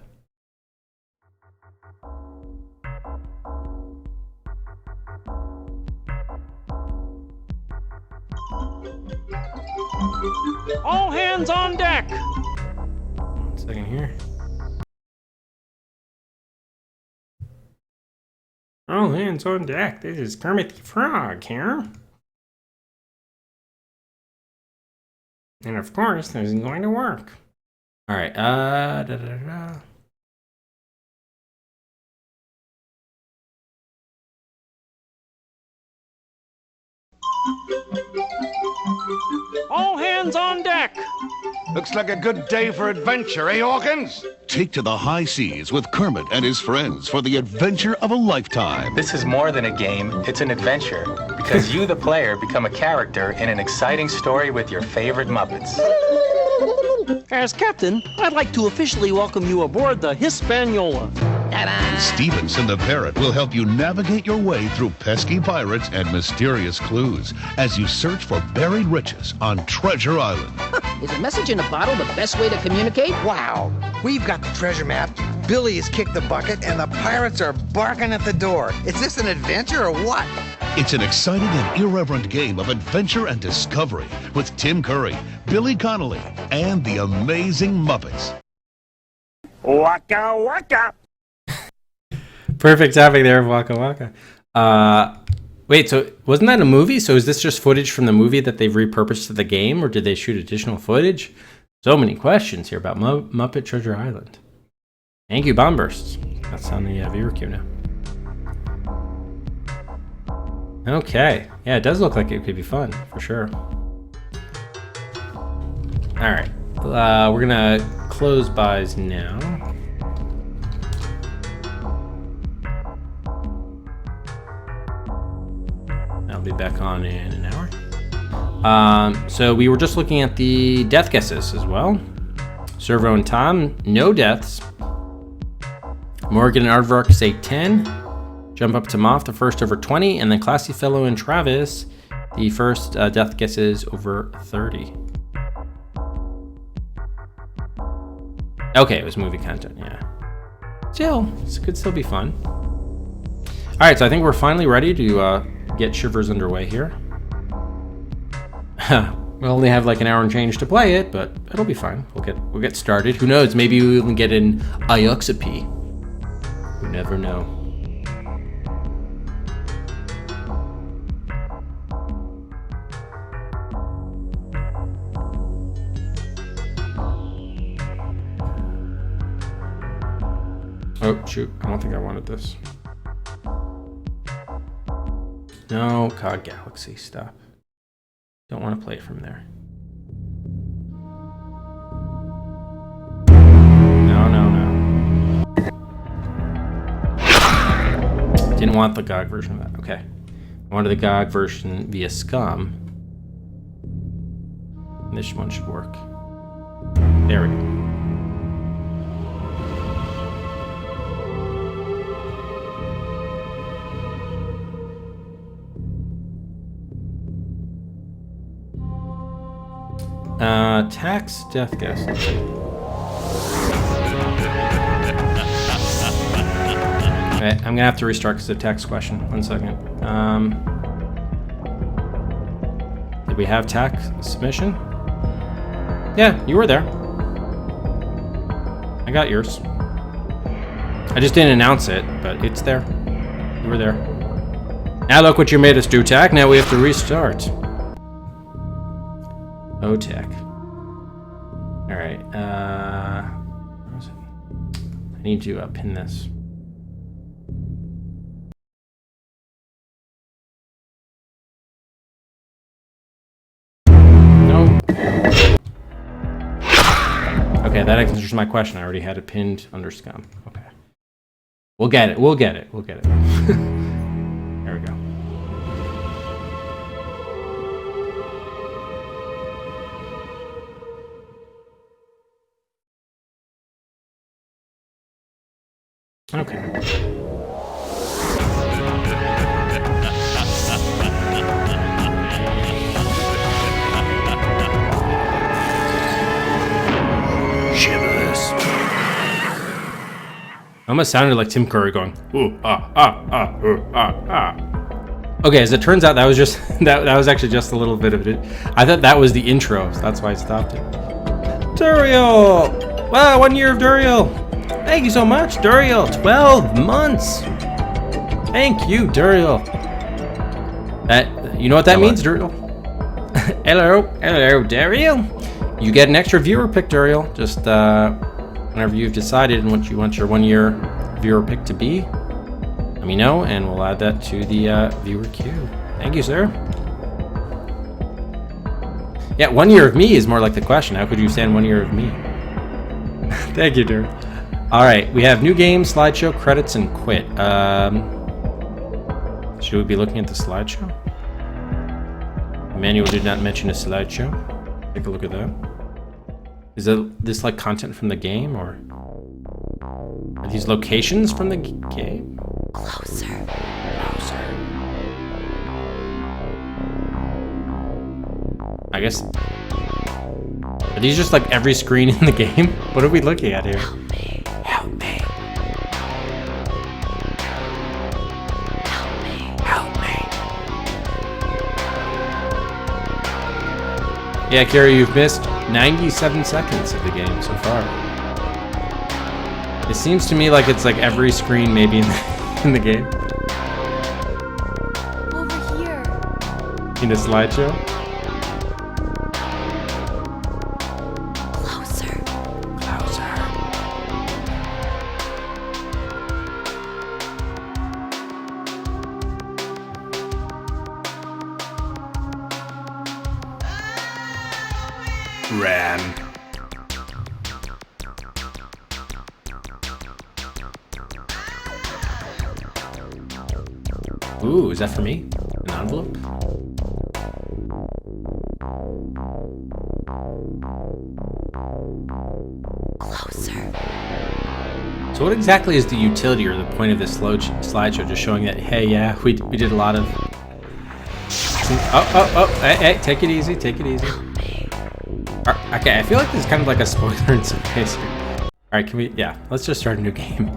All hands on deck! 1 second here. All hands on deck. This is Kermit the Frog here. And of course, this isn't going to work. All right, All hands on deck! Looks like a good day for adventure, eh, Hawkins? Take to the high seas with Kermit and his friends for the adventure of a lifetime. This is more than a game, it's an adventure. Because you, the player, become a character in an exciting story with your favorite Muppets. As captain, I'd like to officially welcome you aboard the Hispaniola. Stevenson the Parrot will help you navigate your way through pesky pirates and mysterious clues as you search for buried riches on Treasure Island. Is a message in a bottle the best way to communicate? Wow, we've got the treasure map, Billy has kicked the bucket, and the pirates are barking at the door. Is this an adventure or what? It's an exciting and irreverent game of adventure and discovery with Tim Curry, Billy Connolly, and the amazing Muppets. Waka waka! perfect timing there, Waka Waka. Wait, so wasn't that a movie? So is this just footage from the movie that they've repurposed to the game, or did they shoot additional footage? So many questions here about Muppet Treasure Island. Thank you, Bomb Bursts. That's on the viewer queue now. Okay. Yeah, it does look like it could be fun, for sure. All right. We're going to close buys now. I'll be back on in an hour. So we were just looking at the death guesses as well. Servo and Tom, no deaths. Morgan and Aardvark say 10. Jump up to Moth, the first over 20, and then Classy Fellow and Travis, the first death guesses over 30. Okay, it was movie content, yeah. Still, this could still be fun. All right, so I think we're finally ready to get Shivers underway here. We only have like an hour and change to play it, but it'll be fine. We'll get started. Who knows? Maybe we will get an Ioxape. You never know. Oh shoot! I don't think I wanted this. No, COG Galaxy, stop. Don't want to play it from there. No. Didn't want the GOG version of that. Okay. I wanted the GOG version via Scum. And this one should work. There we go. Tax death guess. Let's see. Okay, I'm gonna have to restart because it's a tax question. 1 second. Did we have tax submission? Yeah, you were there. I got yours. I just didn't announce it, but it's there. You were there. Now look what you made us do, TAC. Now we have to restart. Oh, TAC. All right. Where is it? I need to pin this. No. Okay, that answers my question. I already had it pinned under Scum. Okay. We'll get it. We'll get it. We'll get it. There we go. Okay. Shivers. Almost sounded like Tim Curry going, ooh, Okay, as it turns out, that was just that was actually just a little bit of it. I thought that was the intro, so that's why I stopped it. Duriel! Wow, 1 year of Duriel! Thank you so much, Duriel. 12 months. Thank you, Duriel. You know what that means, Duriel? Hello, Duriel. You get an extra viewer pick, Duriel. Just whenever you've decided what you want your 1 year viewer pick to be, let me know, and we'll add that to the viewer queue. Thank you, sir. Yeah, 1 year of me is more like the question. How could you stand 1 year of me? Thank you, Duriel. All right, we have new game, slideshow, credits, and quit. Should we be looking at the slideshow? The manual did not mention a slideshow. Take a look at that. Is this like content from the game, or are these locations from the game? Closer. I guess. Are these just like every screen in the game? What are we looking at here? Help me. Yeah, Carrie, you've missed 97 seconds of the game so far. It seems to me like it's like every screen maybe in the game. Over here. In a slideshow. Closer. Ram. Ooh, is that for me? An envelope? Closer. So what exactly is the utility or the point of this slideshow? Just showing that, hey, yeah, we did a lot of... Hey, take it easy, take it easy. Okay, I feel like this is kind of like a spoiler in some case here. Alright, can we... Yeah, let's just start a new game.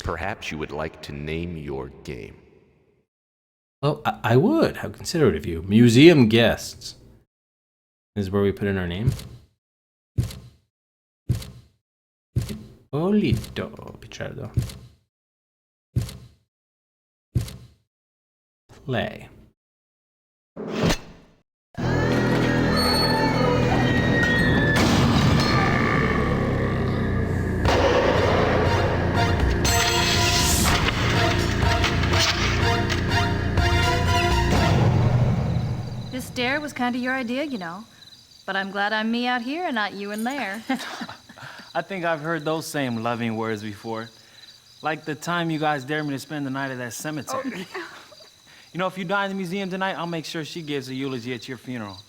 Perhaps you would like to name your game. Well, I would. How considerate of you. Museum guests. This is where we put in our name. Polito Pichardo. Play. This dare was kind of your idea, you know. But I'm glad I'm me out here and not you in there. I think I've heard those same loving words before. Like the time you guys dared me to spend the night at that cemetery. You know, if you die in the museum tonight, I'll make sure she gives a eulogy at your funeral.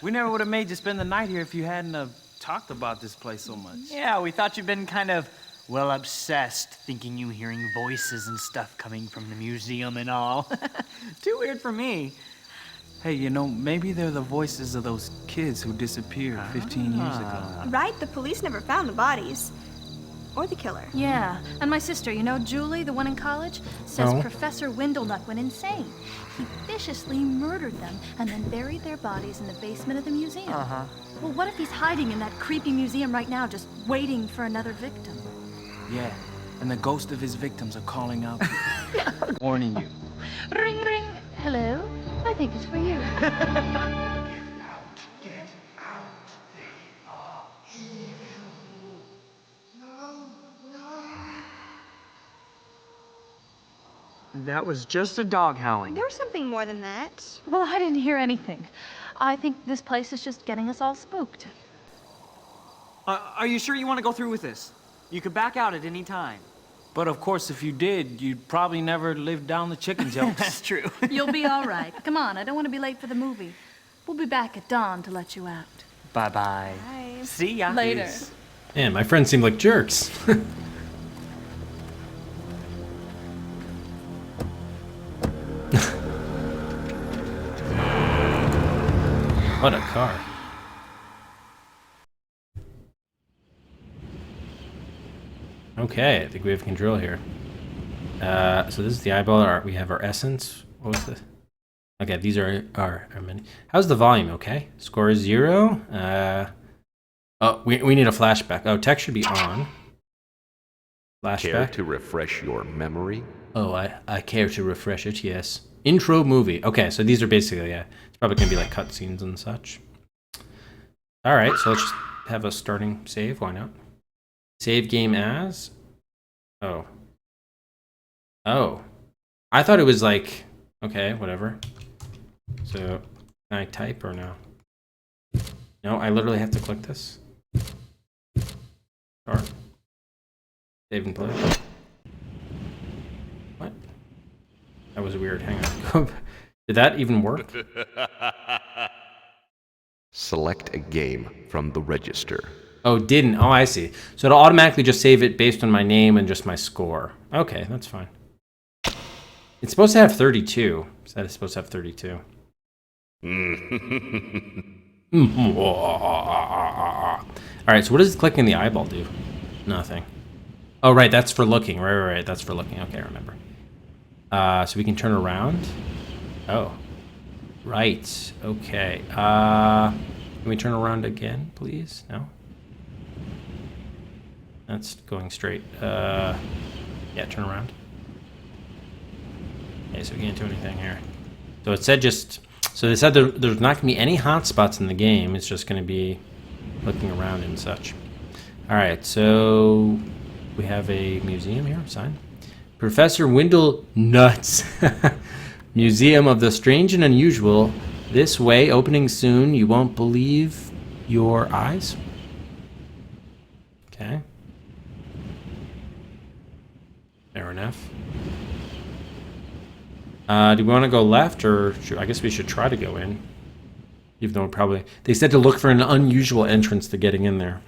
We never would have made you spend the night here if you hadn't talked about this place so much. Yeah, we thought you'd been kind of, well, obsessed, thinking you hearing voices and stuff coming from the museum and all. Too weird for me. Hey, you know, maybe they're the voices of those kids who disappeared 15 years ago. Right, the police never found the bodies. Or the killer. Yeah, and my sister, you know, Julie, the one in college, says Professor Windlenut went insane. He viciously murdered them and then buried their bodies in the basement of the museum. Well, what if he's hiding in that creepy museum right now, just waiting for another victim? Yeah, and the ghost of his victims are calling out, warning you. Ring, ring. Hello? I think it's for you. That was just a dog howling. There was something more than that. Well, I didn't hear anything. I think this place is just getting us all spooked. Are you sure you want to go through with this? You could back out at any time. But of course, if you did, you'd probably never live down the chicken jokes. That's true. You'll be all right. Come on, I don't want to be late for the movie. We'll be back at dawn to let you out. Bye-bye. Bye. See ya. Later. Peace. Man, my friends seem like jerks. What a car. Okay, I think we have control here. So this is the eyeball. We have our essence. What was this? Okay, these are our many. How's the volume? Okay, score is 0. Oh, we need a flashback. Oh, text should be on. Flashback. Care to refresh your memory? Oh, I care to refresh it. Yes. Intro movie. Okay, so these are basically it's probably gonna be like cutscenes and such. All right, so let's just have a starting save. Why not? Save game as. Oh. I thought it was like. Okay, whatever. So, can I type or no? No, I literally have to click this. Start. Save and play. What? That was weird. Hang on. Did that even work? Select a game from the register. Oh, didn't. Oh, I see. So it'll automatically just save it based on my name and just my score. Okay, that's fine. It's supposed to have 32. So that is supposed to have 32. Alright, so what does clicking the eyeball do? Nothing. Oh, right, that's for looking. Right. That's for looking. Okay, I remember. So we can turn around. Oh. Right. Okay. Can we turn around again, please? No? That's going straight. Yeah, turn around. Okay, so we can't do anything here. So it said so they said there's not going to be any hotspots in the game. It's just going to be looking around and such. All right, so we have a museum here, sign. Professor Windle Nuts. Museum of the Strange and Unusual. This way, opening soon. You won't believe your eyes. Okay. Fair enough. Do we want to go left, or I guess we should try to go in? Even though probably... They said to look for an unusual entrance to getting in there.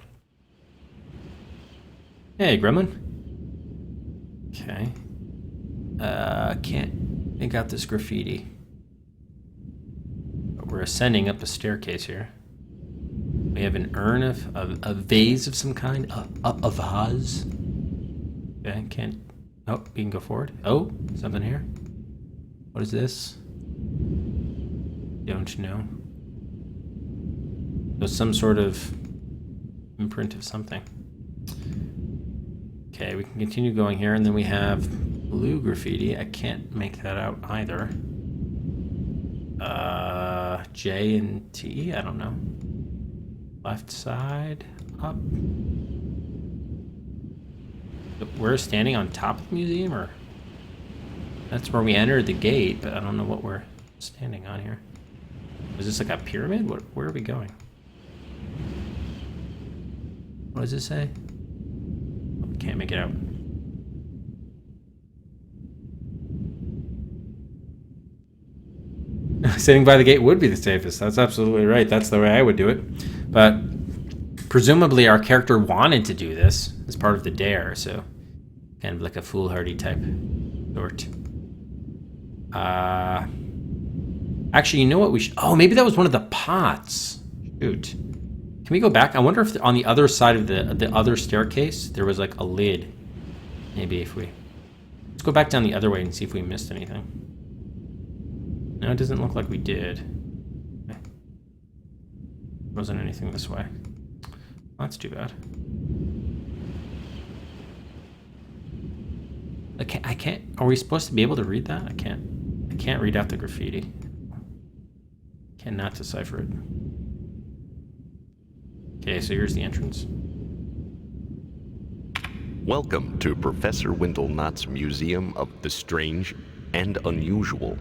Hey, Gremlin. Okay. Can't make out this graffiti. But we're ascending up a staircase here. We have an urn of a vase of some kind. A vase. Okay, can't... Oh, we can go forward. Oh, something here. What is this? Don't know. So some sort of imprint of something. Okay, we can continue going here, and then we have blue graffiti. I can't make that out either. J and T, I don't know. Left side, up. We're standing on top of the museum, or? That's where we entered the gate, but I don't know what we're standing on here. Is this like a pyramid? Where are we going? What does this say? Oh, can't make it out. Sitting by the gate would be the safest. That's absolutely right. That's the way I would do it. But presumably our character wanted to do this as part of the dare, so kind of like a foolhardy type sort. Actually, you know what we should... Oh, maybe that was one of the pots. Shoot. Can we go back? I wonder if on the other side of the other staircase, there was like a lid. Maybe if we... Let's go back down the other way and see if we missed anything. No, it doesn't look like we did. Okay. Wasn't anything this way. Well, that's too bad. I can't... Are we supposed to be able to read that? I can't read out the graffiti. Cannot decipher it. Okay, so here's the entrance. Welcome to Professor Windelknot's Museum of the Strange and Unusual.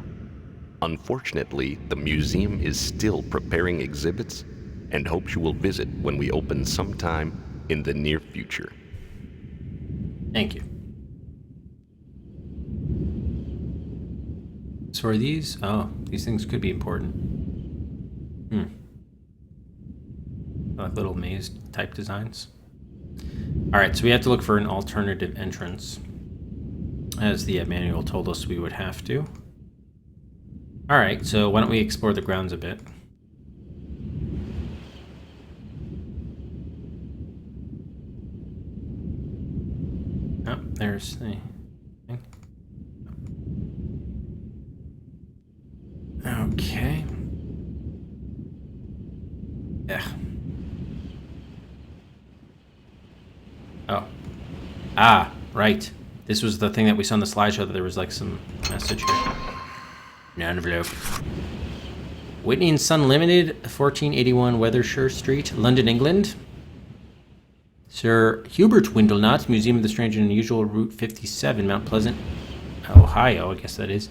Unfortunately, the museum is still preparing exhibits and hopes you will visit when we open sometime in the near future. Thank you. So are these... Oh, these things could be important. Like little maze type designs. Alright, so we have to look for an alternative entrance, as the manual told us we would have to. Alright, so why don't we explore the grounds a bit. Oh, there's the thing. Okay. Yeah. Oh. Ah, right. This was the thing that we saw on the slideshow, that there was like some message here. An envelope. Whitney and Son Limited, 1481 Weathershire Street, London, England. Sir Hubert Windelknot, Museum of the Strange and Unusual, Route 57, Mount Pleasant, Ohio, I guess that is.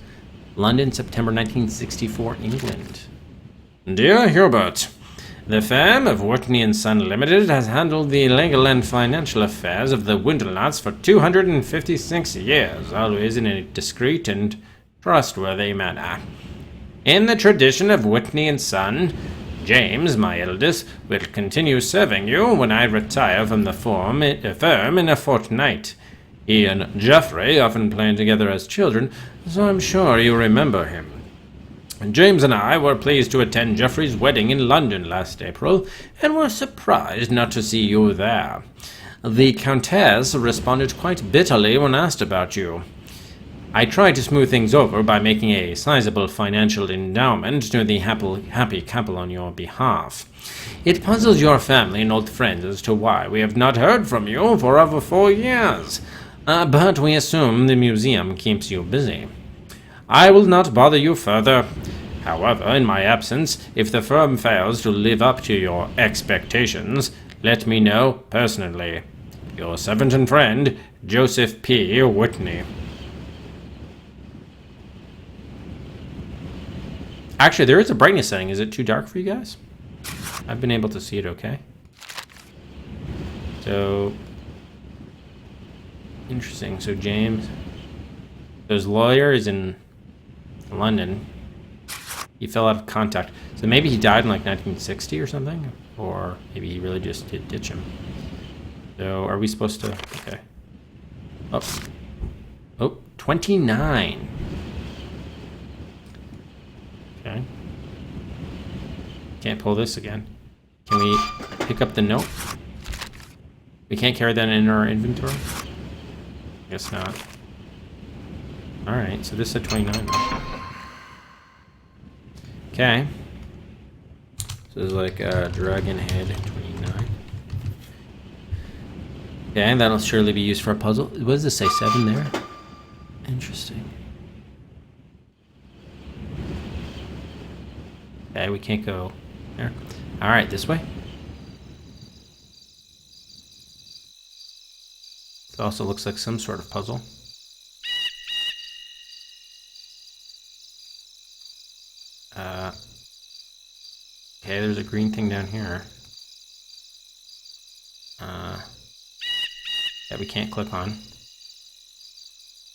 London, September 1964, England. Dear Hubert, the firm of Whitney and Son Limited has handled the legal and financial affairs of the Windelknots for 256 years, always in a discreet and trustworthy manner. In the tradition of Whitney and Son, James, my eldest, will continue serving you when I retire from the firm in a fortnight. He and Geoffrey often played together as children, so I'm sure you remember him. James and I were pleased to attend Geoffrey's wedding in London last April, and were surprised not to see you there. The Countess responded quite bitterly when asked about you. I tried to smooth things over by making a sizable financial endowment to the happy couple on your behalf. It puzzles your family and old friends as to why we have not heard from you for over 4 years, but we assume the museum keeps you busy. I will not bother you further. However, in my absence, if the firm fails to live up to your expectations, let me know personally. Your servant and friend, Joseph P. Whitney. Actually, there is a brightness setting. Is it too dark for you guys? I've been able to see it okay. So, interesting. So James, his lawyer is in London. He fell out of contact. So maybe he died in like 1960 or something? Or maybe he really just did ditch him. So are we supposed to... Okay. Oh. Oh, 29. Okay. Can't pull this again. Can we pick up the note? We can't carry that in our inventory? Guess not. Alright, so this said 29 now. Okay. So it's like a dragon head 29. Okay, that'll surely be used for a puzzle. What does this say? 7 there? Interesting. Okay, we can't go there. Alright, this way. It also looks like some sort of puzzle. Okay, there's a green thing down here. That we can't click on.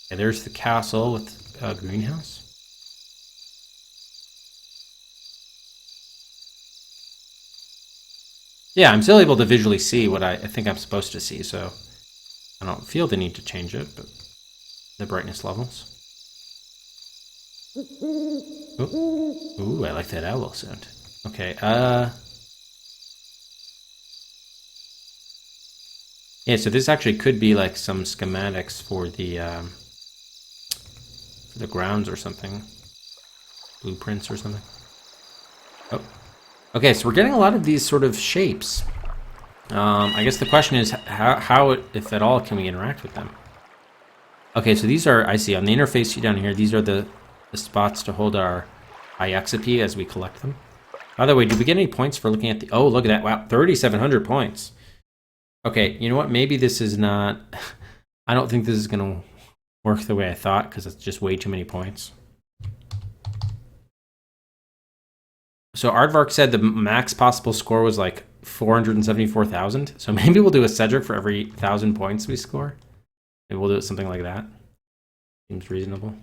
Okay, there's the castle with a greenhouse. Yeah, I'm still able to visually see what I think I'm supposed to see, so I don't feel the need to change it, but the brightness levels. Ooh, I like that owl sound. Okay, yeah, so this actually could be like some schematics for the grounds or something. Blueprints or something. Oh. Okay, so we're getting a lot of these sort of shapes. I guess the question is how, if at all, can we interact with them? Okay, so these are, I see, on the interface down here, these are the spots to hold our IXP as we collect them. By the way, did we get any points for looking at the... Oh, look at that. Wow, 3,700 points. Okay, you know what? Maybe this is not... I don't think this is going to work the way I thought, because it's just way too many points. So Aardvark said the max possible score was like 474,000. So maybe we'll do a Cedric for every 1,000 points we score. Maybe we'll do something like that. Seems reasonable.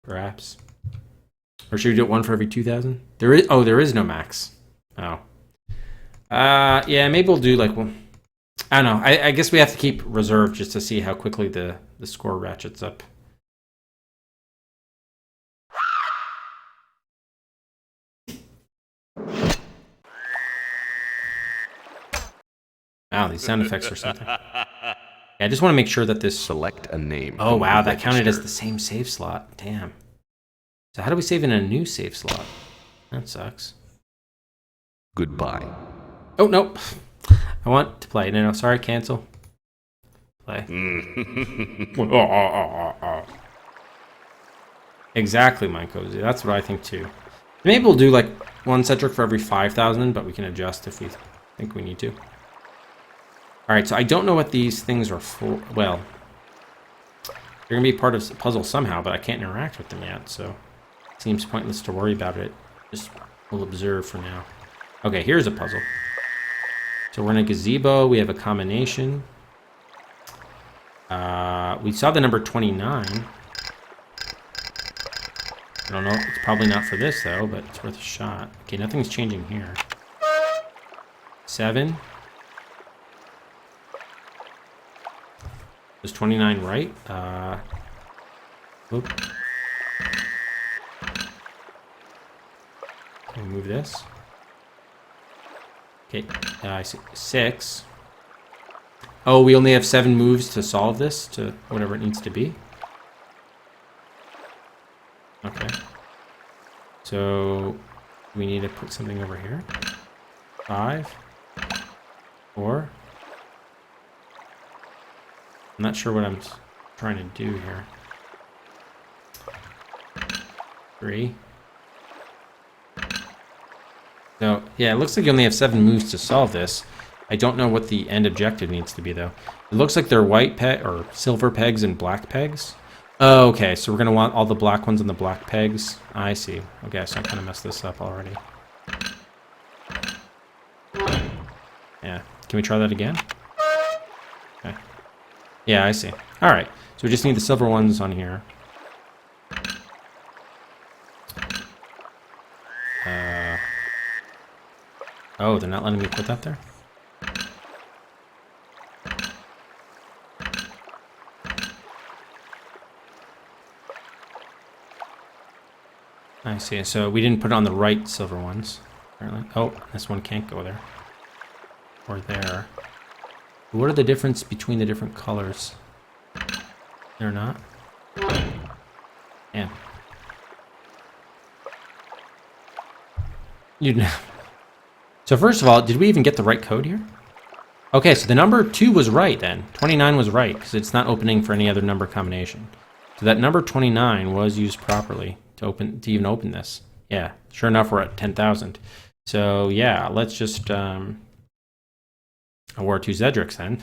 Perhaps. Or should we do it one for every 2,000? There is no max. Oh. Yeah, maybe we'll do like one. I don't know. I guess we have to keep reserve just to see how quickly the score ratchets up. Wow, these sound effects or something. Yeah, I just want to make sure that this... Select a name. Oh, wow, that counted as the same save slot. Damn. So how do we save in a new save slot? That sucks. Goodbye. Oh, no. I want to play. No, sorry, cancel. Play. Exactly, Mind Cozy. That's what I think, too. Maybe we'll do, like, one Cedric for every 5,000, but we can adjust if we think we need to. Alright, so I don't know what these things are for. Well, they're going to be part of the puzzle somehow, but I can't interact with them yet, so it seems pointless to worry about it. Just we'll observe for now. Okay, here's a puzzle. So we're in a gazebo. We have a combination. We saw the number 29. I don't know. It's probably not for this, though, but it's worth a shot. Okay, nothing's changing here. 7. Is 29 right? Whoop. Can we move this? Okay, I see. 6. Oh, we only have 7 moves to solve this, to whatever it needs to be. Okay. So, we need to put something over here. 5. 4. I'm not sure what I'm trying to do here. 3. So, yeah, it looks like you only have 7 moves to solve this. I don't know what the end objective needs to be, though. It looks like they're white peg or silver pegs and black pegs. Oh, okay, so we're going to want all the black ones and the black pegs. I see. Okay, so I kind of messed this up already. Yeah. Can we try that again? Okay. Yeah, I see. All right. So we just need the silver ones on here. Oh, they're not letting me put that there? I see. So we didn't put it on the right silver ones, apparently. Oh, this one can't go there. Or there. What are the difference between the different colors? They're not? Damn. You'd know. So first of all, did we even get the right code here? Okay, so the number 2 was right then. 29 was right, because it's not opening for any other number combination. So that number 29 was used properly to even open this. Yeah, sure enough, we're at 10,000. So yeah, let's just award 2 Zedricks then.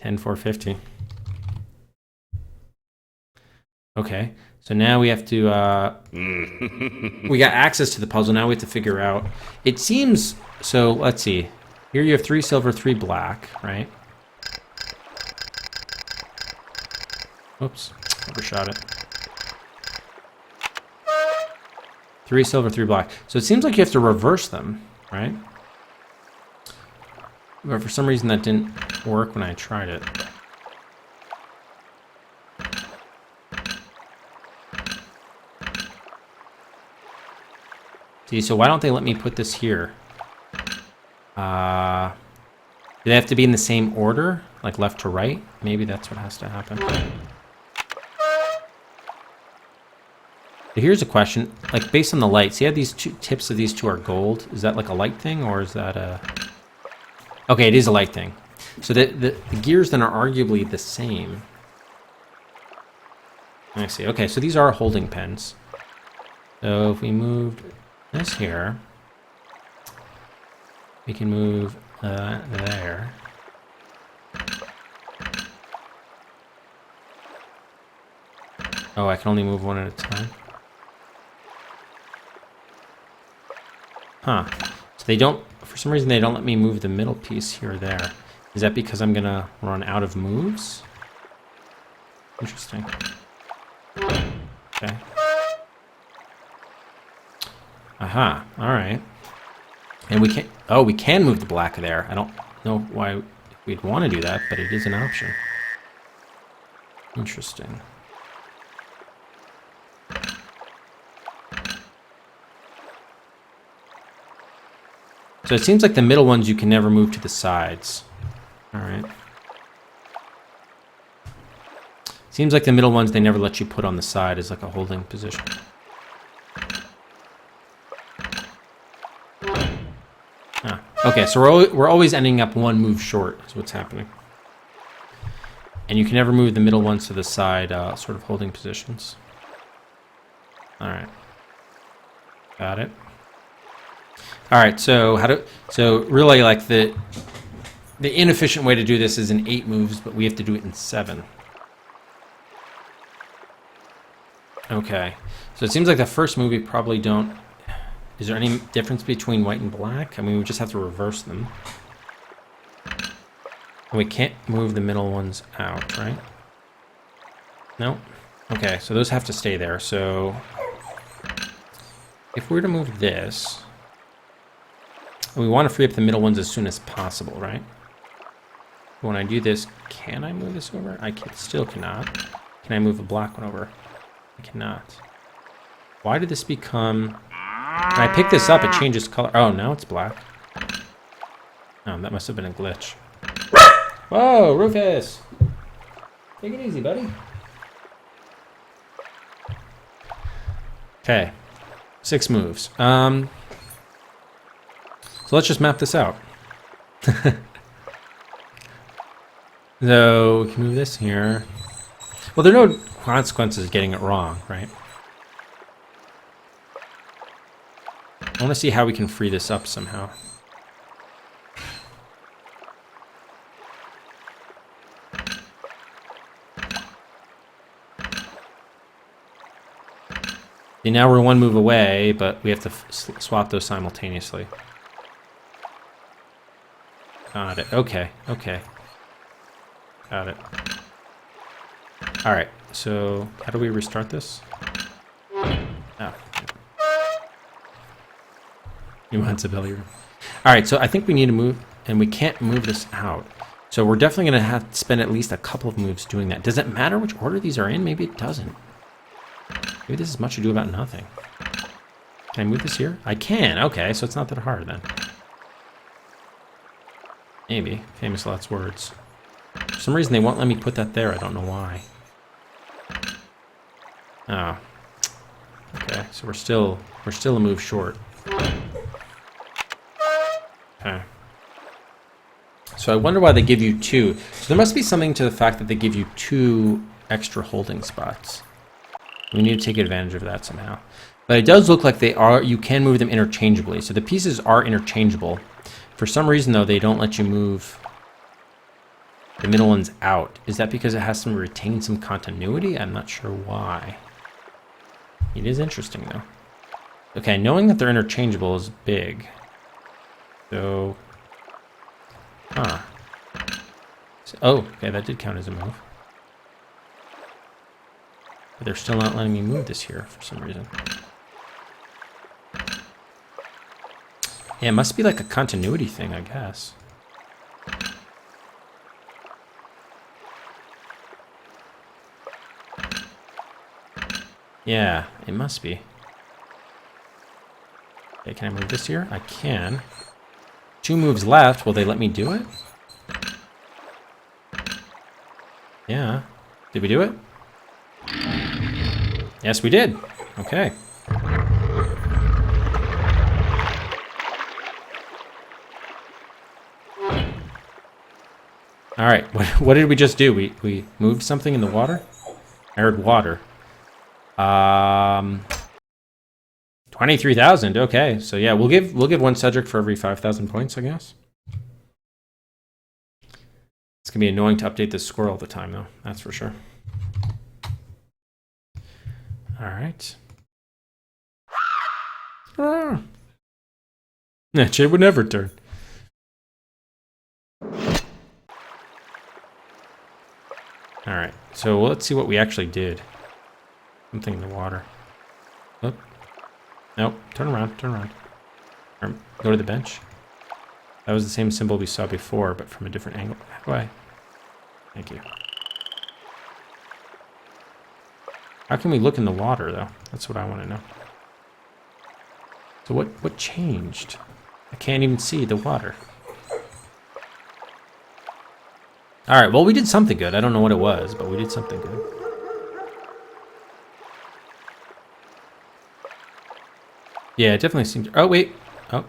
10,450. Okay, so now we have to, we got access to the puzzle, now we have to figure out, it seems, so let's see, here you have 3 silver, 3 black, right? Oops, overshot it. 3 silver, 3 black. So it seems like you have to reverse them, right? But for some reason that didn't work when I tried it. See, so why don't they let me put this here? Do they have to be in the same order? Like left to right? Maybe that's what has to happen. So here's a question. Like, based on the light, see how these two tips of these two are gold? Is that like a light thing, or is that a... Okay, it is a light thing. So the gears then are arguably the same. I see. Okay, so these are holding pens. So if we moved this here, we can move there. Oh, I can only move one at a time. Huh. So they don't, for some reason they don't let me move the middle piece here or there. Is that because I'm gonna run out of moves? Interesting. Okay. Aha, alright. And we can, oh, we can move the black there. I don't know why we'd want to do that, but it is an option. Interesting. So it seems like the middle ones you can never move to the sides. Alright. Seems like the middle ones they never let you put on the side as like a holding position. Ah, okay, so we're always ending up one move short is what's happening. And you can never move the middle ones to the side, sort of holding positions. Alright. Got it. Alright, so so really like the inefficient way to do this is in 8 moves, but we have to do it in 7. Okay. So it seems like the first move we probably don't... Is there any difference between white and black? I mean, we just have to reverse them. And we can't move the middle ones out, right? No? Okay, so those have to stay there. So if we were to move this, we want to free up the middle ones as soon as possible, right? When I do this, can I move this over? I still cannot. Can I move a black one over? I cannot. Why did this become... When I pick this up, it changes color. Oh, now it's black. Oh, that must have been a glitch. Whoa, Rufus! Take it easy, buddy. Okay. 6 moves. So let's just map this out. So, we can move this here. Well, there are no consequences of getting it wrong, right? I want to see how we can free this up somehow. See, now we're one move away, but we have to swap those simultaneously. Got it. Okay, okay. Got it. Alright, so how do we restart this? Oh. He wants a billiard room. All right, so I think we need to move, and we can't move this out. So we're definitely going to have to spend at least a couple of moves doing that. Does it matter which order these are in? Maybe it doesn't. Maybe this is much ado about nothing. Can I move this here? I can. Okay, so it's not that hard then. Maybe. Famous last words. For some reason they won't let me put that there. I don't know why. Oh. Okay, so we're still a move short. Okay. So I wonder why they give you 2. So there must be something to the fact that they give you 2 extra holding spots. We need to take advantage of that somehow. But it does look like you can move them interchangeably. So the pieces are interchangeable. For some reason though, they don't let you move the middle ones out. Is that because it has to retain some continuity? I'm not sure why. It is interesting though. Okay, knowing that they're interchangeable is big. So, oh, okay, that did count as a move. But they're still not letting me move this here for some reason. Yeah, it must be like a continuity thing, I guess. Yeah, it must be. Okay, can I move this here? I can. 2 moves left. Will they let me do it? Yeah. Did we do it? Yes, we did. Okay. All right. What did we just do? We moved something in the water? I heard water. 23,000. Okay. So yeah, we'll give 1 Cedric for every 5,000 points, I guess. It's gonna be annoying to update this score all the time, though. That's for sure. All right. Ah. Nah, Jay would never turn. All right. So let's see what we actually did. Something in the water. Oh. Nope. Turn around. Turn around. Or go to the bench. That was the same symbol we saw before, but from a different angle. How do I? Thank you. How can we look in the water, though? That's what I want to know. So what changed? I can't even see the water. All right, well, we did something good. I don't know what it was, but we did something good. Yeah, it definitely seems... Oh, wait. Oh,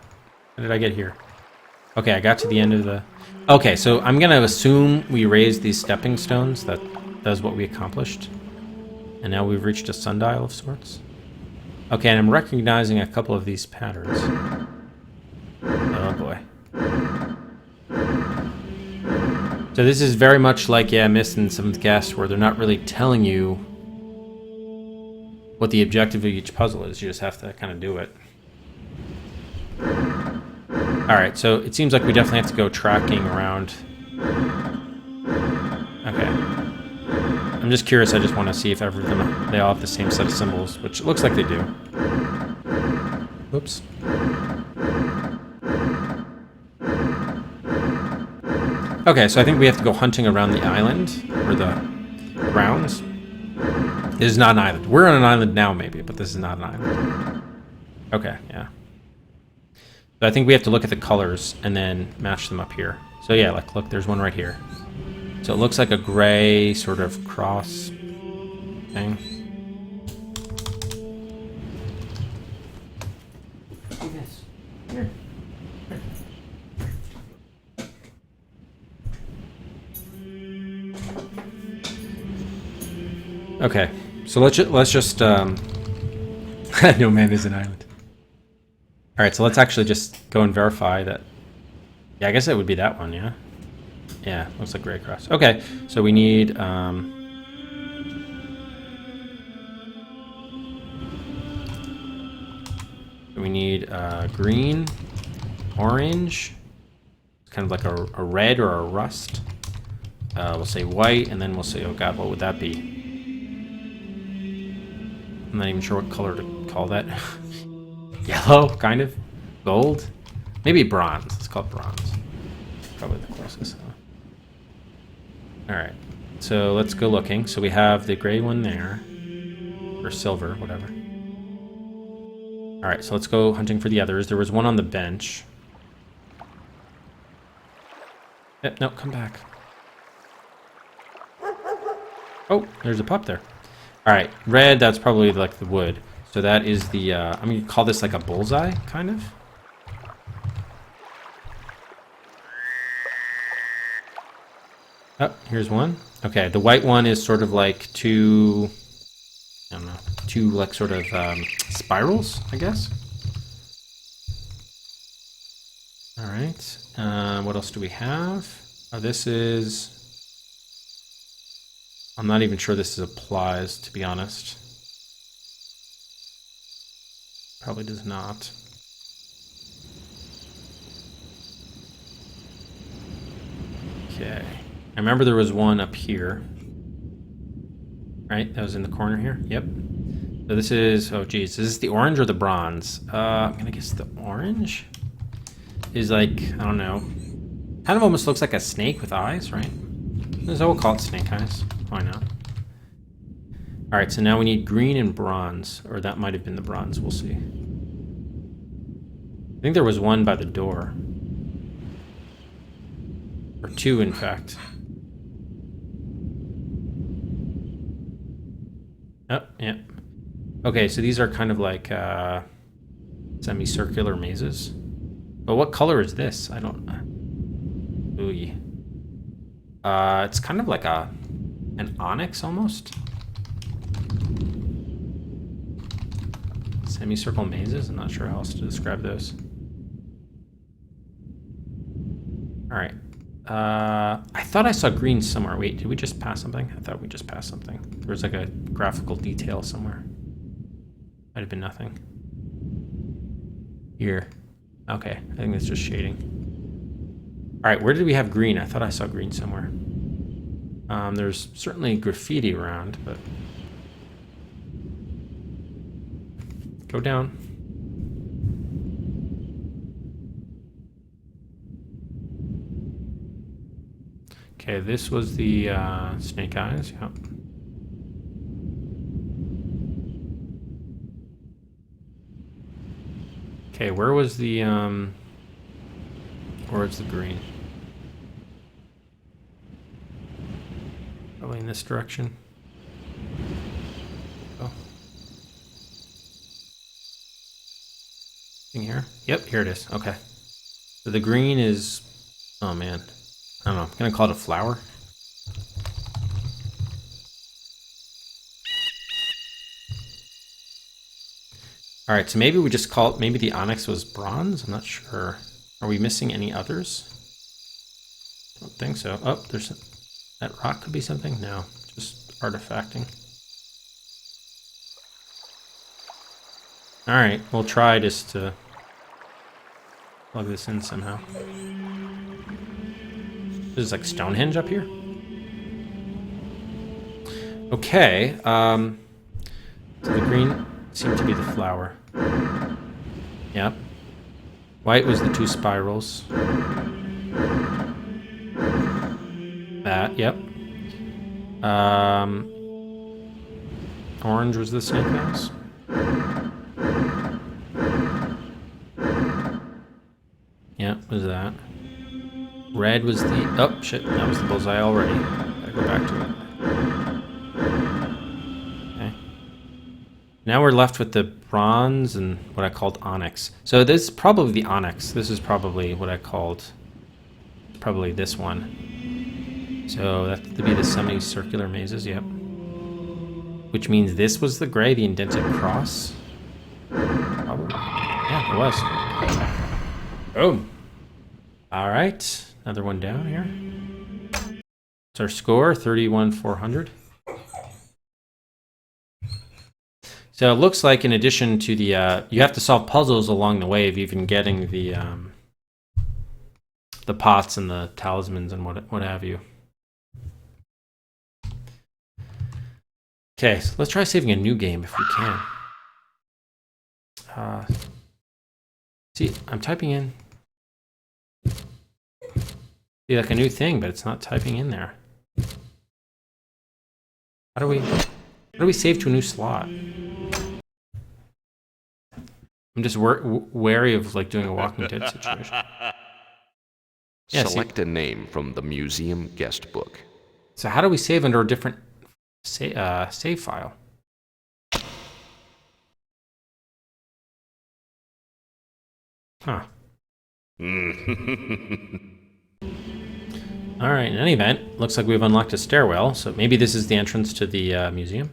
how did I get here? Okay, I got to the end of the... Okay, so I'm going to assume we raised these stepping stones. That's what we accomplished. And now we've reached a sundial of sorts. Okay, and I'm recognizing a couple of these patterns. Oh, boy. So this is very much like, yeah, Myst and 7th Guest, where they're not really telling you what the objective of each puzzle is. You just have to kind of do it. Alright, so it seems like we definitely have to go tracking around. Okay. I'm just curious, I just want to see if every of them, they all have the same set of symbols, which it looks like they do. Whoops. Okay, so I think we have to go hunting around the island, or the grounds. This is not an island. We're on an island now, maybe, but this is not an island. Okay, yeah. So I think we have to look at the colors and then match them up here. So yeah, like, look, there's one right here. So it looks like a gray sort of cross thing. Here. Okay, so let's just no man is an island. All right, so let's actually just go and verify that. Yeah, I guess it would be that one, yeah. Yeah, looks like gray cross. Okay, so we need green, orange, kind of like a red or a rust. We'll say white, and then we'll say, oh god, what would that be? I'm not even sure what color to call that. Yellow, kind of. Gold? Maybe bronze. Let's call it bronze. Probably the closest. Alright. So let's go looking. So we have the gray one there. Or silver, whatever. Alright, so let's go hunting for the others. There was one on the bench. Yep, no, come back. Oh, there's a pup there. Alright, red, that's probably like the wood. So that is the, I'm going to call this like a bullseye, kind of. Oh, here's one. Okay, the white one is sort of like two, I don't know, two like sort of spirals, I guess. All right, what else do we have? Oh, this is, I'm not even sure this applies, to be honest. Probably does not. Okay. I remember there was one up here. Right? That was in the corner here? Yep. So this is... Oh, geez. Is this the orange or the bronze? I'm gonna guess the orange is like... I don't know. Kind of almost looks like a snake with eyes, right? So we'll call it snake eyes. Why not? Alright, so now we need green and bronze. Or that might have been the bronze. We'll see. I think there was one by the door. Or two, in fact. Oh, yeah. Okay, so these are kind of like semicircular mazes. But what color is this? I don't... Ooh. It's kind of like an onyx, almost. Semicircle mazes? I'm not sure how else to describe those. Alright. I thought I saw green somewhere. Wait, did we just pass something? I thought we just passed something. There was like a graphical detail somewhere. Might have been nothing. Here. Okay, I think that's just shading. Alright, where did we have green? I thought I saw green somewhere. There's certainly graffiti around, but... Go down. Okay, this was the snake eyes, yep. Okay, where was the where's the green? Probably in this direction. Oh. In here? Yep, here it is. Okay. So the green is, oh man. I don't know, I'm gonna call it a flower. Alright, so maybe we just call it, maybe the onyx was bronze? I'm not sure. Are we missing any others? Don't think so. Oh, there's, that rock could be something? No, just artifacting. Alright, we'll try just to plug this in somehow. This is like Stonehenge up here? Okay, so the green seemed to be the flower. Yep. White was the two spirals. That, yep. Orange was the snake eyes. Yep, was that. Red was the... Oh, shit. That was the bullseye already. Gotta go back to it. Okay. Now we're left with the bronze and what I called onyx. So this is probably the onyx. This is probably what I called... Probably this one. So that would be the semicircular mazes, yep. Which means this was the gray, the indented cross. Probably. Yeah, it was. Boom. All right. Another one down here. It's our score, 31,400. So it looks like in addition to the, you have to solve puzzles along the way of even getting the pots and the talismans and what have you. Okay, so let's try saving a new game if we can. See, I'm typing in. See, like a new thing, but it's not typing in there. How do we save to a new slot? I'm just wary of like doing a Walking Dead situation. Yeah, Select a name from the museum guest book. So how do we save under a different save file? Huh. All right, in any event, looks like we've unlocked a stairwell, so maybe this is the entrance to the museum.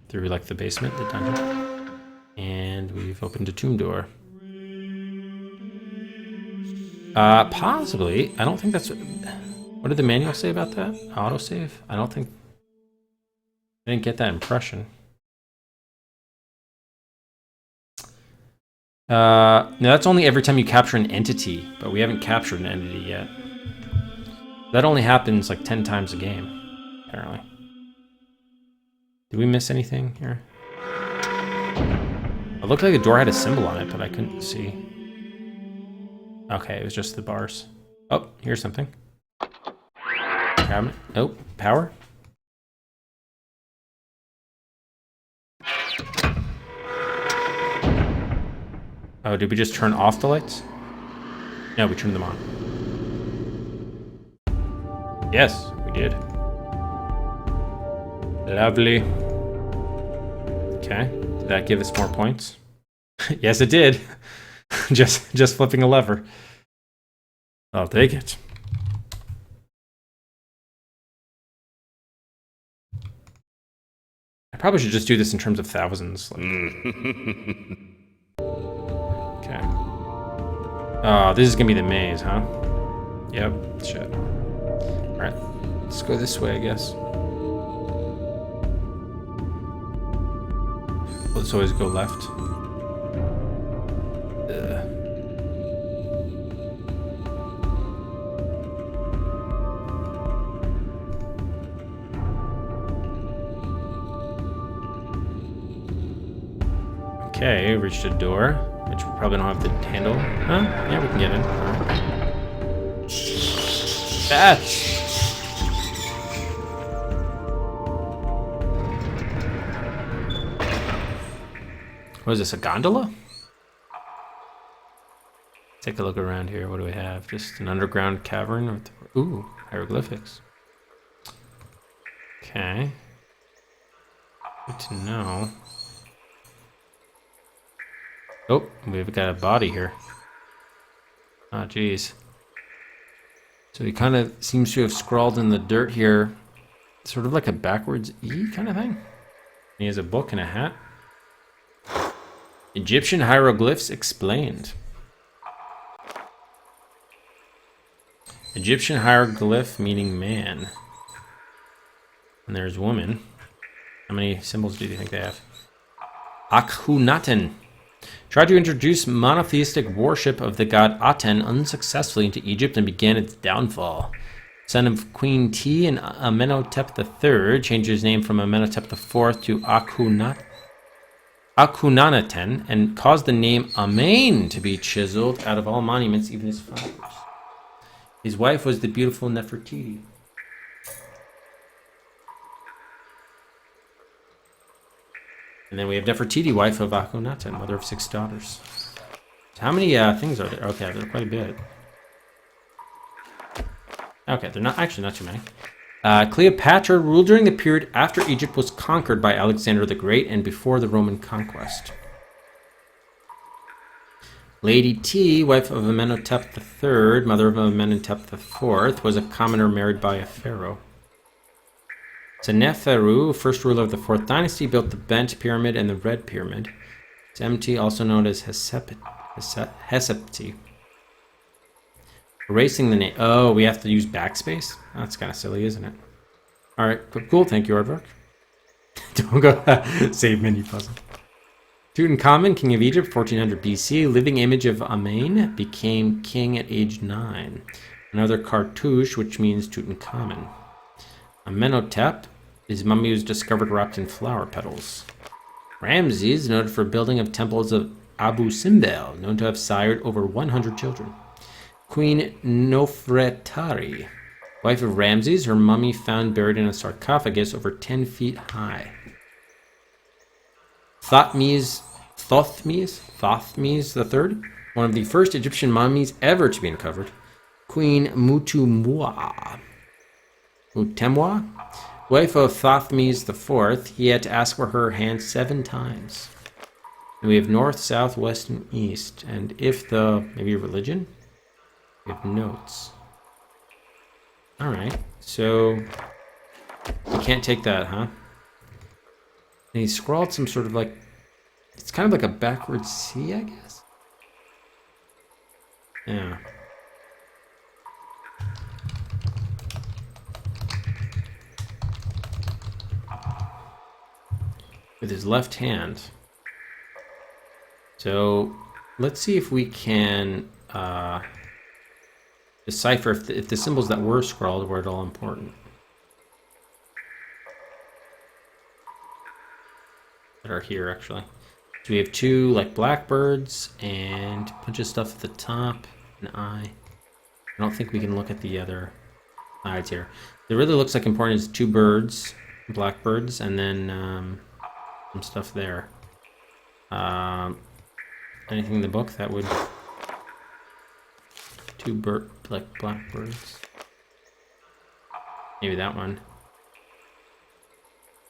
Through like the basement, the dungeon. And we've opened a tomb door. Possibly. I don't think that's... What did the manual say about that? Autosave? I don't think... I didn't get that impression. No, that's only every time you capture an entity, but we haven't captured an entity yet. That only happens like 10 times a game, apparently. Did we miss anything here? It looked like the door had a symbol on it, but I couldn't see. Okay, it was just the bars. Oh, here's something. Cabinet. Oh, power. Oh, did we just turn off the lights? No, we turned them on. Yes, we did. Lovely. Okay, did that give us more points? Yes, it did. just flipping a lever. I'll take it. I probably should just do this in terms of thousands. Like. Okay. Oh, this is gonna be the maze, huh? Yep, shit. Alright, let's go this way, I guess. Let's always go left. Okay, reached a door, which we probably don't have the handle. Huh? Yeah, we can get in. Bats! What is this, a gondola? Take a look around here. What do we have? Just an underground cavern with, ooh, hieroglyphics. Okay. Good to know. Oh, we've got a body here. Oh, geez. So he kind of seems to have scrawled in the dirt here, sort of like a backwards E kind of thing. He has a book and a hat. Egyptian hieroglyphs explained. Egyptian hieroglyph meaning man. And there's woman. How many symbols do you think they have? Akhenaten tried to introduce monotheistic worship of the god Aten unsuccessfully into Egypt and began its downfall. Son of Queen T and Amenhotep III, changed his name from Amenhotep IV to Akhenaten and caused the name Amen to be chiseled out of all monuments, even his father's. His wife was the beautiful Nefertiti. And then we have Nefertiti, wife of Akhenaten, mother of 6 daughters. So how many things are there? Okay, there are quite a bit. Okay, they're not actually not too many. Cleopatra ruled during the period after Egypt was conquered by Alexander the Great and before the Roman conquest. Lady T, wife of Amenhotep III, mother of Amenhotep IV, was a commoner married by a pharaoh. Seneferu, first ruler of the 4th dynasty, built the Bent Pyramid and the Red Pyramid. Semti, also known as Hesepti. Erasing the name. Oh, we have to use backspace? That's kind of silly, isn't it? Alright, cool. Thank you, Aardvark. Don't go save menu puzzle. Tutankhamun, king of Egypt, 1400 BC, living image of Amen, became king at age 9. Another cartouche, which means Tutankhamun. Amenhotep, his mummy was discovered wrapped in flower petals. Ramses, noted for building of temples of Abu Simbel, known to have sired over 100 children. Queen Nofretari, wife of Ramses, her mummy found buried in a sarcophagus over 10 feet high. Thothmes III, one of the first Egyptian mummies ever to be uncovered. Queen Mutemwa, wife of Thothmes IV, he had to ask for her hand 7 times. And we have north, south, west, and east. And if the, maybe religion? We have notes. Alright, so we can't take that, huh? And he scrawled some sort of like, it's kind of like a backward C, I guess? Yeah. With his left hand. So let's see if we can decipher if the symbols that were scrawled were at all important. That are here, actually. So we have 2 like blackbirds and a bunch of stuff at the top. An eye. I don't think we can look at the other sides here. It really looks like important is 2 birds, blackbirds, and then some stuff there. Anything in the book that would 2 blackbirds. Maybe that one.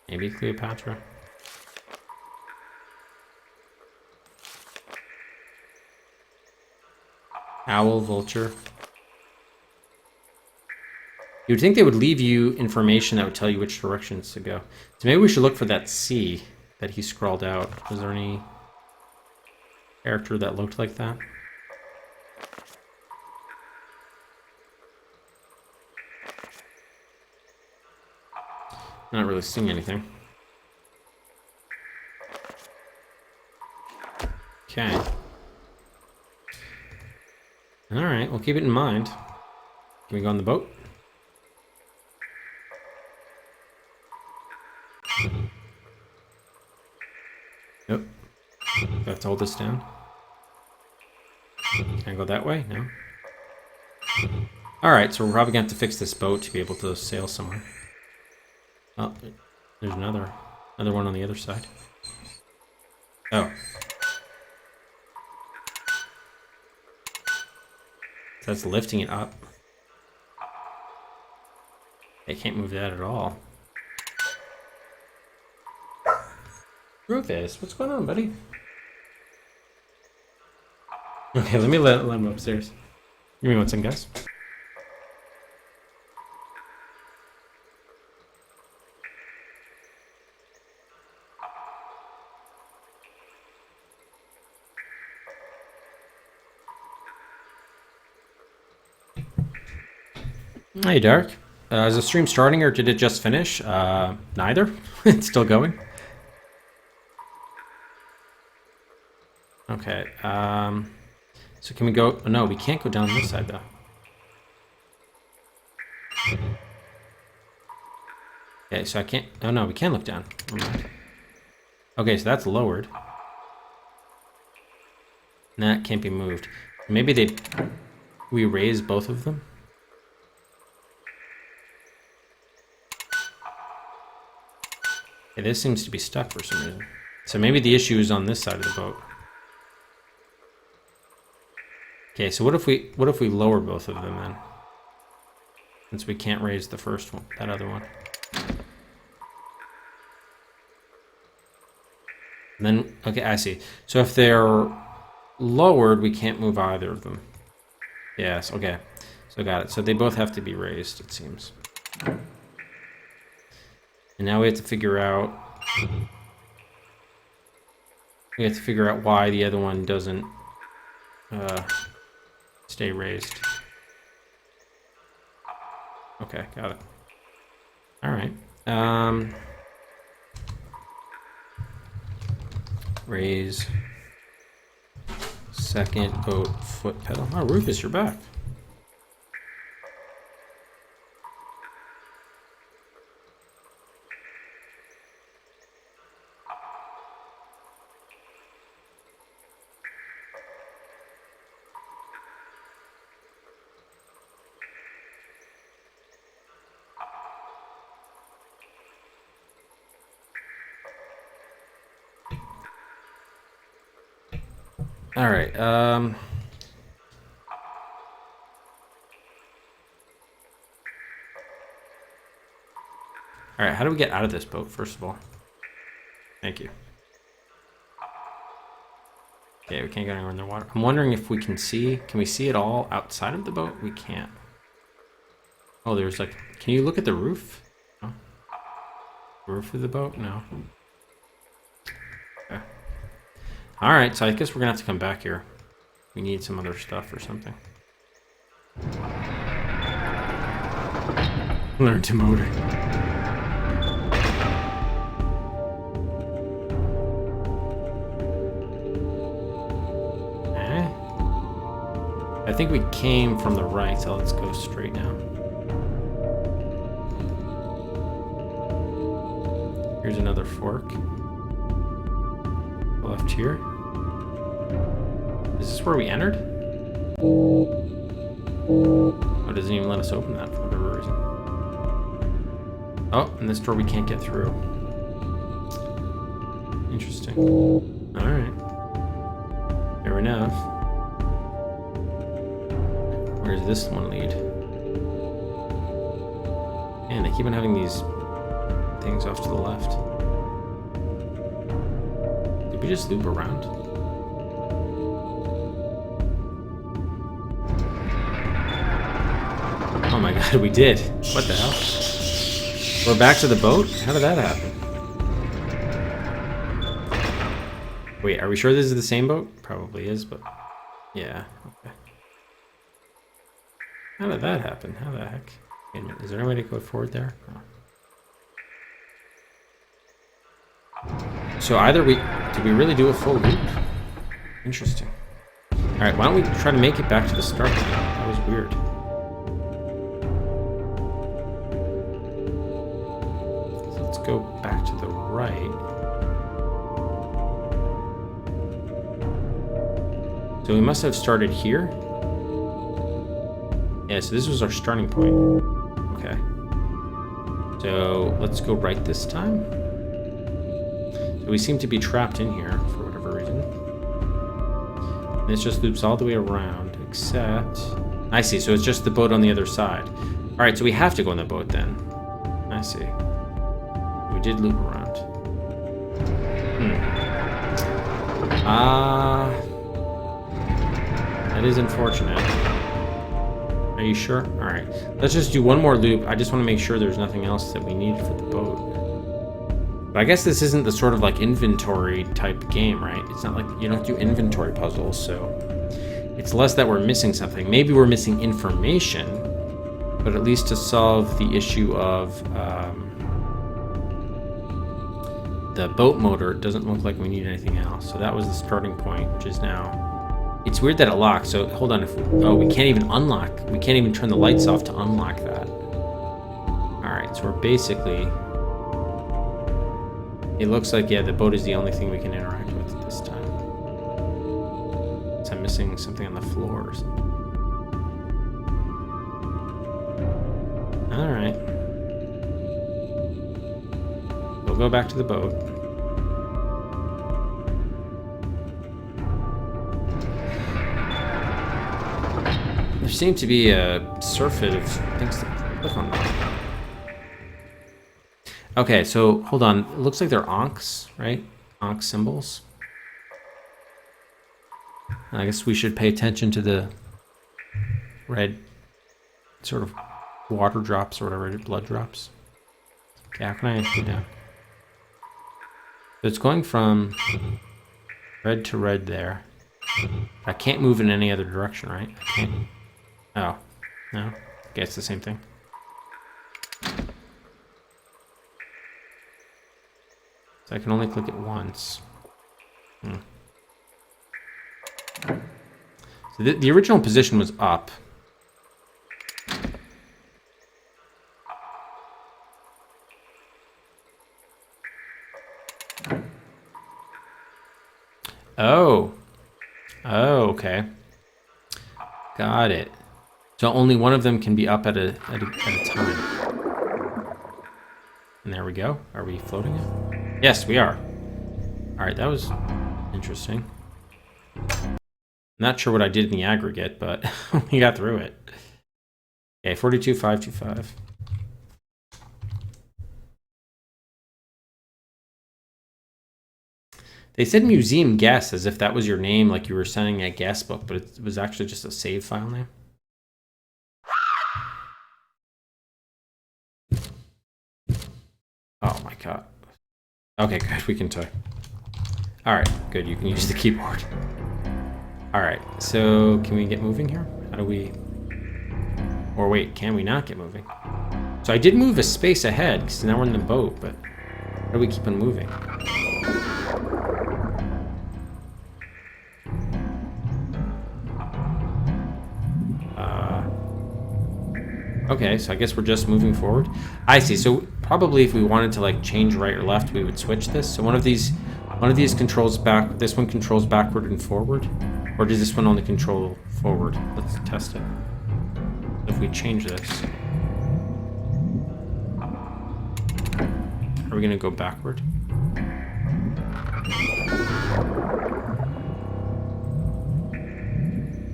Maybe Cleopatra. Owl, vulture. You would think they would leave you information that would tell you which directions to go. So maybe we should look for that C that he scrawled out. Was there any character that looked like that? Not really seeing anything. Okay. Alright, we'll keep it in mind. Can we go on the boat? Nope. Got to hold this down. Can I go that way? No. Alright, so we're probably going to have to fix this boat to be able to sail somewhere. Oh, there's another one on the other side. Oh. That's lifting it up. I can't move that at all. Rufus, what's going on, buddy? Okay, let me let him upstairs. Give me 1 second, guys. Hey, Dark. Is the stream starting or did it just finish? Neither. It's still going. Okay. So can we go? Oh, no, we can't go down this side though. Okay, so I can't. Oh no, we can look down. Okay, so that's lowered. And that can't be moved. Maybe we raise both of them. Okay, this seems to be stuck for some reason. So maybe the issue is on this side of the boat. Okay, so what if we lower both of them then? Since we can't raise the first one, that other one. And then, okay, I see. So if they're lowered, we can't move either of them. Yes, okay. So got it. So they both have to be raised, it seems. And now we have to figure out why the other one doesn't stay raised. Okay, got it. All right. Raise second boat foot pedal. Oh, Rufus, you're back. Alright, Alright, how do we get out of this boat, first of all? Thank you. Okay, we can't go anywhere in the water. I'm wondering if we can see... Can we see it all outside of the boat? We can't. Oh, there's like... Can you look at the roof? No? Roof of the boat? No. Okay. Alright, so I guess we're gonna have to come back here. We need some other stuff or something. Learn to motor. I think we came from the right, so let's go straight now. Here's another fork. Left here. Is this where we entered? Oh, it doesn't even let us open that for whatever reason. Oh, and this door we can't get through. Interesting. Alright. Fair enough. Where does this one lead? Man, they keep on having these things off to the left. Did we just loop around? Oh my god, we did. What the hell? We're back to the boat? How did that happen? Wait, are we sure this is the same boat? Probably is, but... Yeah, okay. How did that happen? How the heck? Wait a minute, is there any way to go forward there? No. So either did we really do a full loop? Interesting. Alright, why don't we try to make it back to the start then? That was weird. So let's go back to the right. So we must have started here. Yeah, so this was our starting point. Okay. So let's go right this time. So we seem to be trapped in here for whatever reason. And this just loops all the way around, except... I see, so it's just the boat on the other side. Alright, so we have to go on the boat then. I see. We did loop around. That is unfortunate. Are you sure? Alright. Let's just do one more loop. I just want to make sure there's nothing else that we need for the boat. But I guess this isn't the sort of like inventory type game, right? It's not like you don't do inventory puzzles, so it's less that we're missing something. Maybe we're missing information, but at least to solve the issue of the boat motor, it doesn't look like we need anything else. So that was the starting point, which is now... It's weird that it locks, so hold on. We can't even unlock. We can't even turn the lights off to unlock that. Alright, so we're basically... It looks like, yeah, the boat is the only thing we can interact with at this time. So I'm missing something on the floor or something. Alright. We'll go back to the boat. There seems to be a surfeit of things to click on now. Okay, so hold on. It looks like they're onks, right? Onk symbols. I guess we should pay attention to the red sort of water drops or whatever, blood drops. Okay, how can I do that? So it's going from red to red there. I can't move in any other direction, right? I can't. Oh, no. Okay, it's the same thing. So I can only click it once. So the original position was up. Oh. Oh, okay. Got it. So only one of them can be up at a time. And there we go. Are we floating it? Yes, we are. All right, that was interesting. Not sure what I did in the aggregate, but we got through it. Okay, 42525. They said museum guest as if that was your name, like you were sending a guest book, but it was actually just a save file name. Oh my god. Okay, good. We can toy. Alright, good. You can use the keyboard. Alright, so can we get moving here? How do we... Or wait, can we not get moving? So I did move a space ahead, because now we're in the boat, but how do we keep on moving? Okay, so I guess we're just moving forward. I see. So probably if we wanted to like change right or left, we would switch this. So one of these controls back. This one controls backward and forward, or does this one only control forward? Let's test it. If we change this, are we gonna go backward?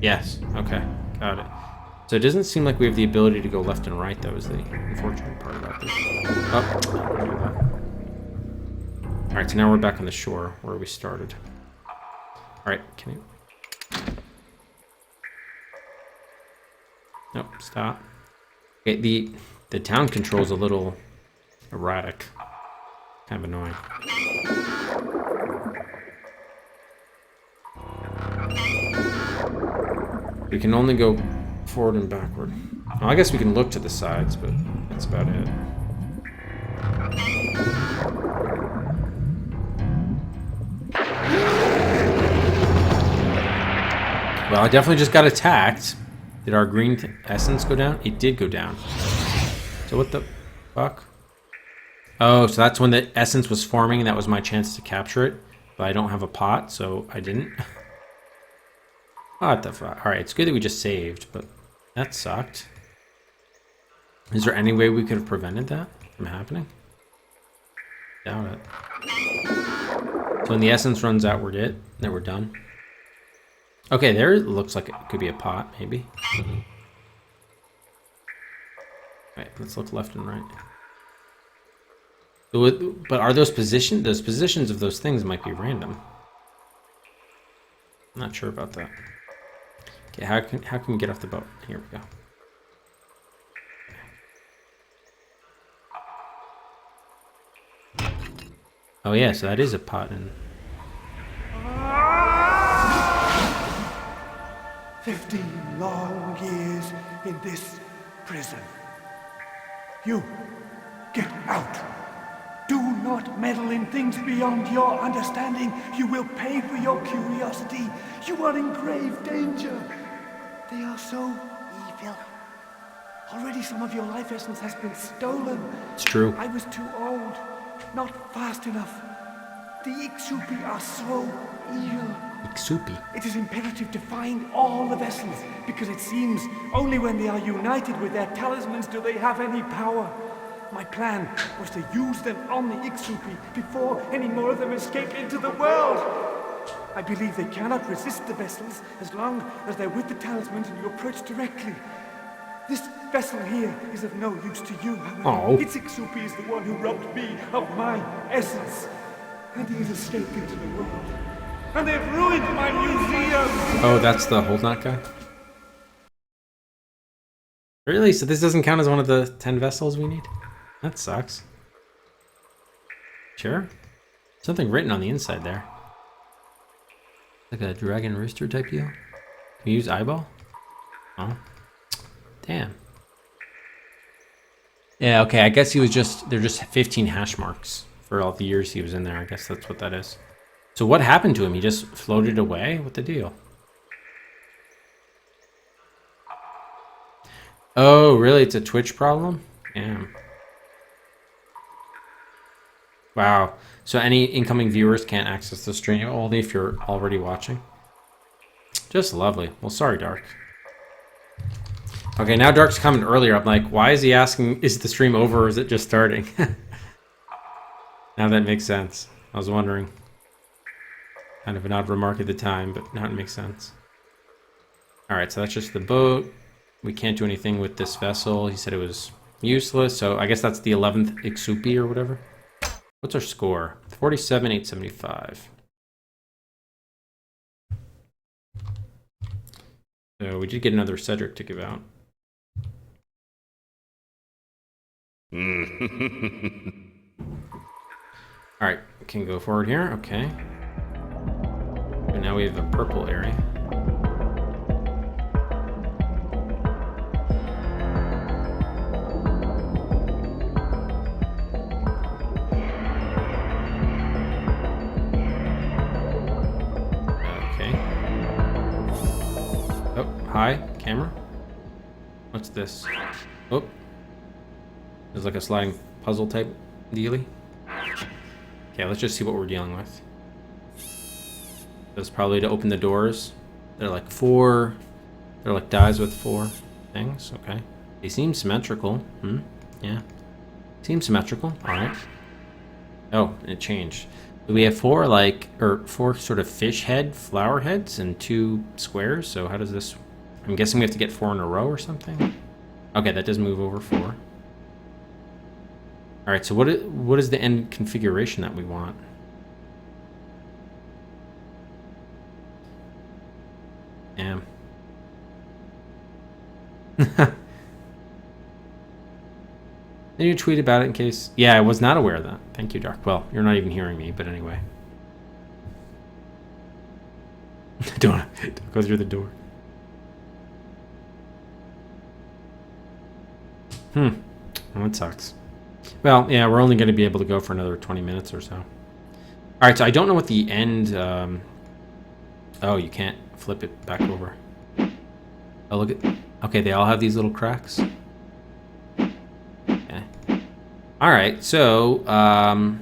Yes. Okay. Got it. So it doesn't seem like we have the ability to go left and right, though, is the unfortunate part about this. Oh, alright, so now we're back on the shore where we started. Alright, can you... Nope, stop. Okay, the town control's a little erratic. Kind of annoying. We can only go forward and backward. Well, I guess we can look to the sides, but that's about it. Well, I definitely just got attacked. Did our green essence go down? It did go down. So what the fuck? Oh, so that's when the essence was forming, and that was my chance to capture it. But I don't have a pot, so I didn't. What the fuck? Alright, it's good that we just saved, but that sucked. Is there any way we could have prevented that from happening? Doubt it. So when the essence runs out, then we're done. Okay, there it looks like it could be a pot, maybe. Alright, let's look left and right. But are those positions? Those positions of those things might be random. I'm not sure about that. Okay, how can we get off the boat? Here we go. Oh yeah, so that is a pot in. 15 long years in this prison. You, get out. Do not meddle in things beyond your understanding. You will pay for your curiosity. You are in grave danger. They are so evil. Already some of your life essence has been stolen. It's true. I was too old, not fast enough. The Ixupi are so evil. Ixupi? It is imperative to find all the vessels, because it seems only when they are united with their talismans do they have any power. My plan was to use them on the Ixupi before any more of them escape into the world. I believe they cannot resist the vessels as long as they're with the talismans and you approach directly. This vessel here is of no use to you, however. Oh. Its Ixupi is the one who robbed me of my essence. And he has escaped into the world. And they've ruined my museum! Oh, that's the hold knot guy? Really? So this doesn't count as one of the 10 vessels we need? That sucks. Sure. Something written on the inside there. Like a dragon rooster type deal? Can we use eyeball? Oh. Damn. Yeah, okay, I guess they're just 15 hash marks for all the years he was in there. I guess that's what that is. So what happened to him? He just floated away? What the deal? Oh, really? It's a Twitch problem? Damn. Wow. So any incoming viewers can't access the stream, only if you're already watching? Just lovely. Well, sorry, Dark. Okay, now Dark's coming earlier. I'm like, why is he asking, is the stream over or is it just starting? Now that makes sense. I was wondering. Kind of an odd remark at the time, but now it makes sense. Alright, so that's just the boat. We can't do anything with this vessel. He said it was useless, so I guess that's the 11th Ixupi or whatever. What's our score? 47,875. So we did get another Cedric to give out. Alright, can go forward here. Okay. And now we have a purple area. Hi, camera. What's this? Oh. There's like a sliding puzzle type dealy. Okay, let's just see what we're dealing with. That's probably to open the doors. They're like dies with 4 things. Okay. They seem symmetrical. Yeah. Seem symmetrical. Alright. Oh, it changed. We have 4 4 sort of fish head flower heads and 2 squares. So how does this... I'm guessing we have to get 4 in a row or something. Okay, that does move over 4. All right, so what is the end configuration that we want? Damn. Then you tweet about it in case... Yeah, I was not aware of that. Thank you, Dark. Well, you're not even hearing me, but anyway. Don't go through the door. Well, that sucks. Well, yeah, we're only going to be able to go for another 20 minutes or so. All right, so I don't know what the end... Oh, you can't flip it back over. Oh, look at... Okay, they all have these little cracks. Okay. All right, so... I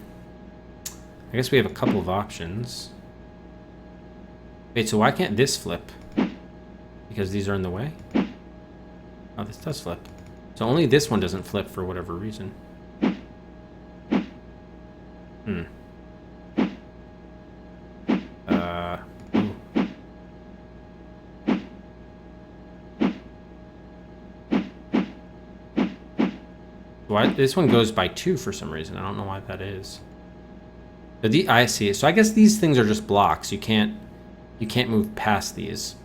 guess we have a couple of options. Wait, so why can't this flip? Because these are in the way? Oh, this does flip. So only this one doesn't flip for whatever reason. Why this one goes by 2 for some reason? I don't know why that is. But I see. So I guess these things are just blocks. You can't move past these.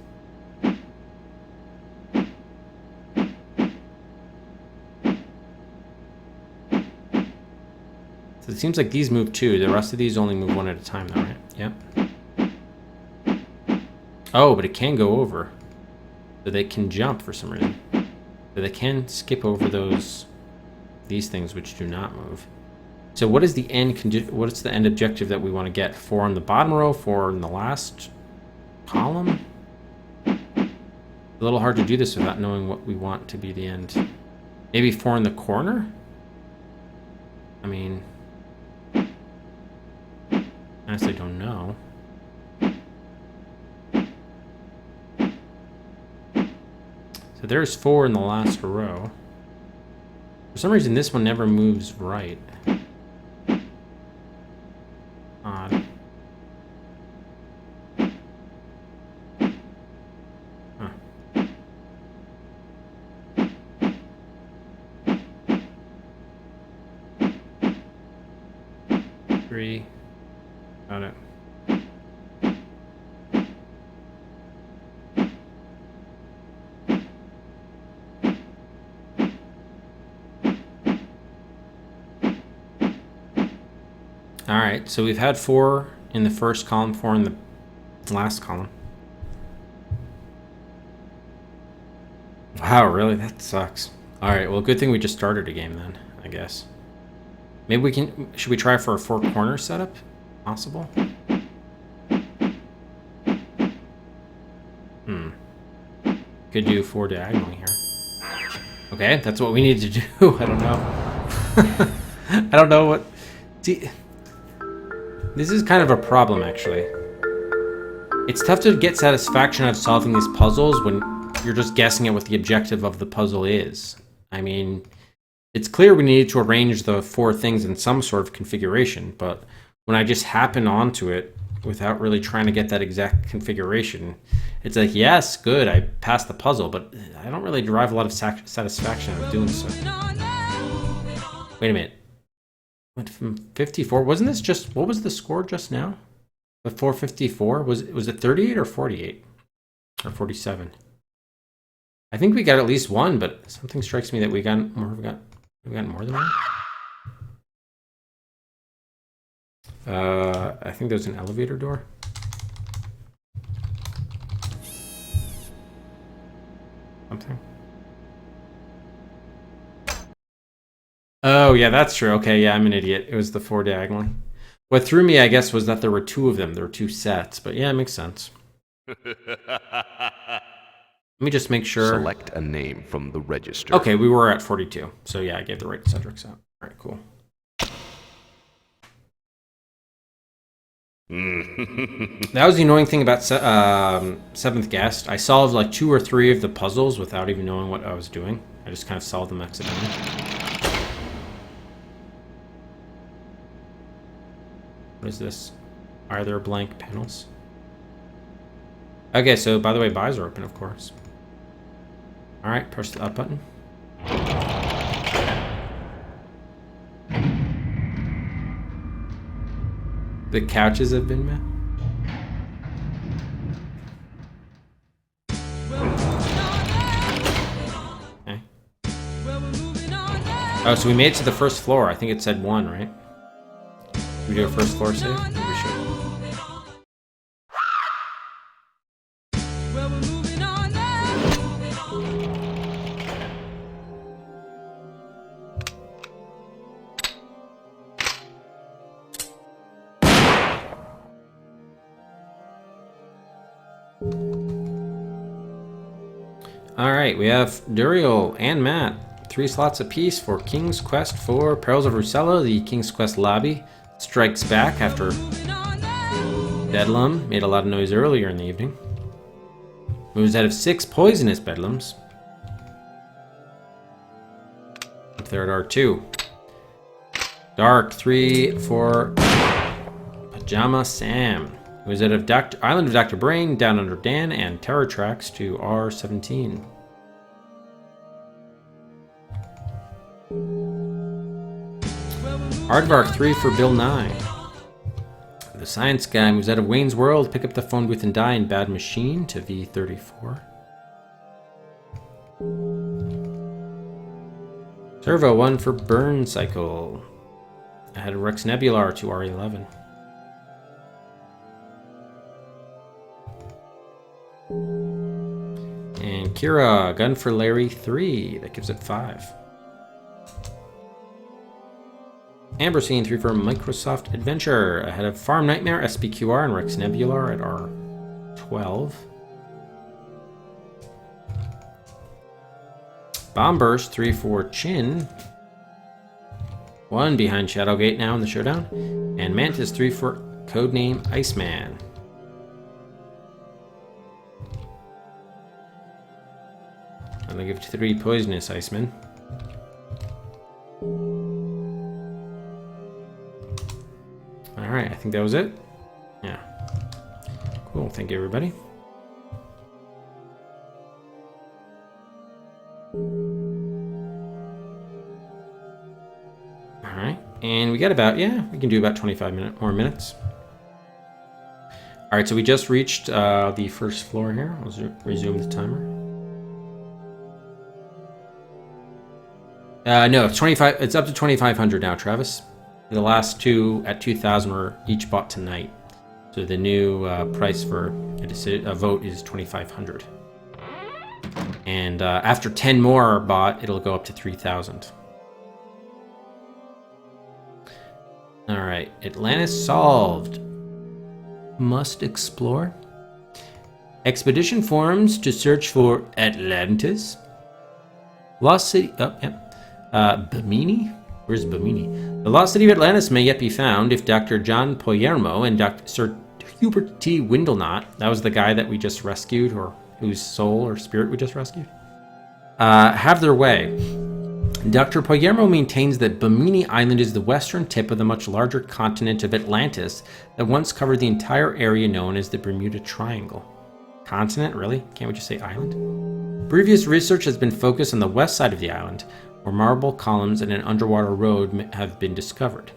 It seems like these move 2. The rest of these only move 1 at a time, though, right? Yep. Oh, but it can go over. So they can jump for some reason. So they can skip over these things which do not move. So what is the end what's the end objective that we want to get? 4 on the bottom row, 4 in the last column? A little hard to do this without knowing what we want to be the end. Maybe 4 in the corner? I mean... Honestly, don't know. So there's 4 in the last row. For some reason, this one never moves right. Odd. Huh. Three. Got it. All right, so we've had 4 in the first column, 4 in the last column. Wow, really? That sucks. All right, well, good thing we just started a game then, I guess. Maybe we can... Should we try for a 4-corner setup? Possible? Could do 4 diagonally here. Okay, that's what we need to do. I don't know. I don't know what... See, this is kind of a problem, actually. It's tough to get satisfaction out of solving these puzzles when you're just guessing at what the objective of the puzzle is. I mean, it's clear we need to arrange the 4 things in some sort of configuration, but when I just happen onto it, without really trying to get that exact configuration. It's like, yes, good, I passed the puzzle, but I don't really derive a lot of satisfaction out of doing so. Wait a minute. Went from 54. Wasn't this just, what was the score just now? Before 54? Was it 38 or 48? Or 47? I think we got at least one, but something strikes me that we got more. We got more than one. I think there's an elevator door. Something. Oh, yeah, that's true. Okay, yeah, I'm an idiot. It was the 4 diagonally. What threw me, I guess, was that there were 2 of them. There were 2 sets, but yeah, it makes sense. Let me just make sure. Select a name from the register. Okay, we were at 42. So yeah, I gave the right Cedric set. All right, cool. That was the annoying thing about Seventh Guest. I solved like 2 or 3 of the puzzles without even knowing what I was doing. I just kind of solved them accidentally. What is this? Are there blank panels? Okay, so by the way, buys are open, of course. All right, push the up button. The couches have been met. Okay. Oh, so we made it to the first floor. I think it said 1, right? We do a first floor save? I think we should. Alright, we have Duriel and Matt. 3 slots apiece for King's Quest for Perils of Rusella. The King's Quest lobby strikes back after Bedlam made a lot of noise earlier in the evening. Moves out of 6 poisonous Bedlams. Up there at R2. Dark 3 for Pajama Sam. Moves out of Island of Dr. Brain, Down Under Dan, and Terror Tracks to R17. Aardvark 3 for Bill 9. The Science Guy moves out of Wayne's World, pick up the phone booth and die in Bad Machine to V34. Servo 1 for Burn Cycle. Ahead of Rex Nebular to R11. And Kira, Gun for Larry 3. That gives it 5. Amberseen 3 for Microsoft Adventure. Ahead of Farm Nightmare, SPQR, and Rex Nebular at R12. Bomb Burst 3 for Chin. 1 behind Shadowgate now in the showdown. And Mantis 3 for Codename Iceman. I'm gonna give 3 poisonous Icemen. Alright, I think that was it. Yeah. Cool, thank you everybody. Alright, and we got about, we can do about 25 more minutes. Alright, so we just reached the first floor here. I'll resume the timer. No, it's 25. It's up to 2,500 now, Travis. The last 2 at 2,000 were each bought tonight. So the new price for a vote is 2,500. And after 10 more are bought, it'll go up to 3,000. All right, Atlantis solved. Must explore. Expedition forms to search for Atlantis. Lost City. Oh, yep. Bimini? Where's Bimini? The lost city of Atlantis may yet be found if Dr. John Poyermo and Sir Hubert T. Windlenot, that was the guy that we just rescued, or whose soul or spirit we just rescued, have their way. Dr. Palermo maintains that Bimini Island is the western tip of the much larger continent of Atlantis that once covered the entire area known as the Bermuda Triangle. Continent, really? Can't we just say island? Previous research has been focused on the west side of the island, where marble columns and an underwater road have been discovered.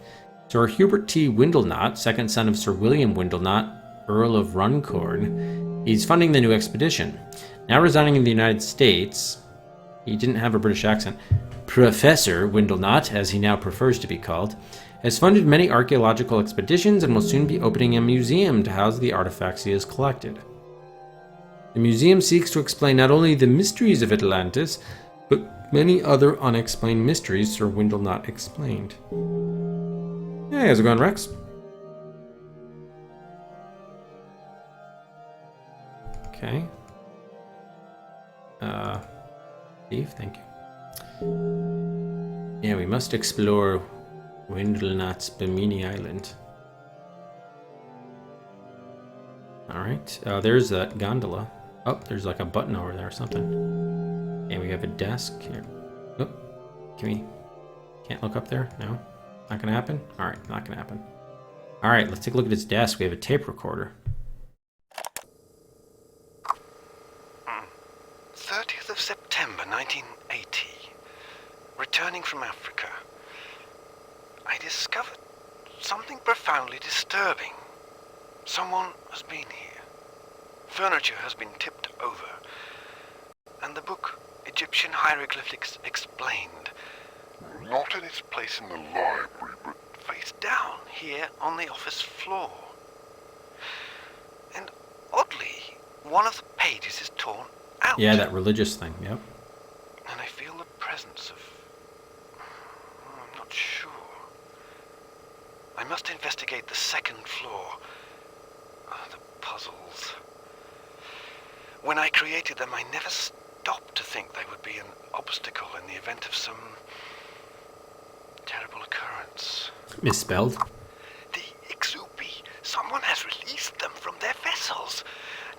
Sir Hubert T. Windlenot, second son of Sir William Windlenot, Earl of Runcorn, he's funding the new expedition. Now residing in the United States, he didn't have a British accent, Professor Windlenot, as he now prefers to be called, has funded many archaeological expeditions and will soon be opening a museum to house the artifacts he has collected. The museum seeks to explain not only the mysteries of Atlantis, but many other unexplained mysteries Sir Windlenot explained. Hey, how's it going, Rex? Okay. Steve, thank you. Yeah, we must explore Windlenot's Bimini Island. Alright, there's that gondola. Oh, there's like a button over there or something. And we have a desk here. Oh, can't look up there? No? Not gonna happen? Alright, not gonna happen. Alright, let's take a look at his desk. We have a tape recorder. 30th of September 1980. Returning from Africa, I discovered something profoundly disturbing. Someone has been here. Furniture has been tipped over. And the book, Egyptian Hieroglyphics Explained, not in its place in the library, but face down here on the office floor. And oddly, one of the pages is torn out. Yeah, that religious thing, yep. And I feel the presence of... I'm not sure. I must investigate the second floor. The puzzles. When I created them, I never stopped to think they would be an obstacle in the event of some terrible occurrence. Misspelled? The Ixupi. Someone has released them from their vessels.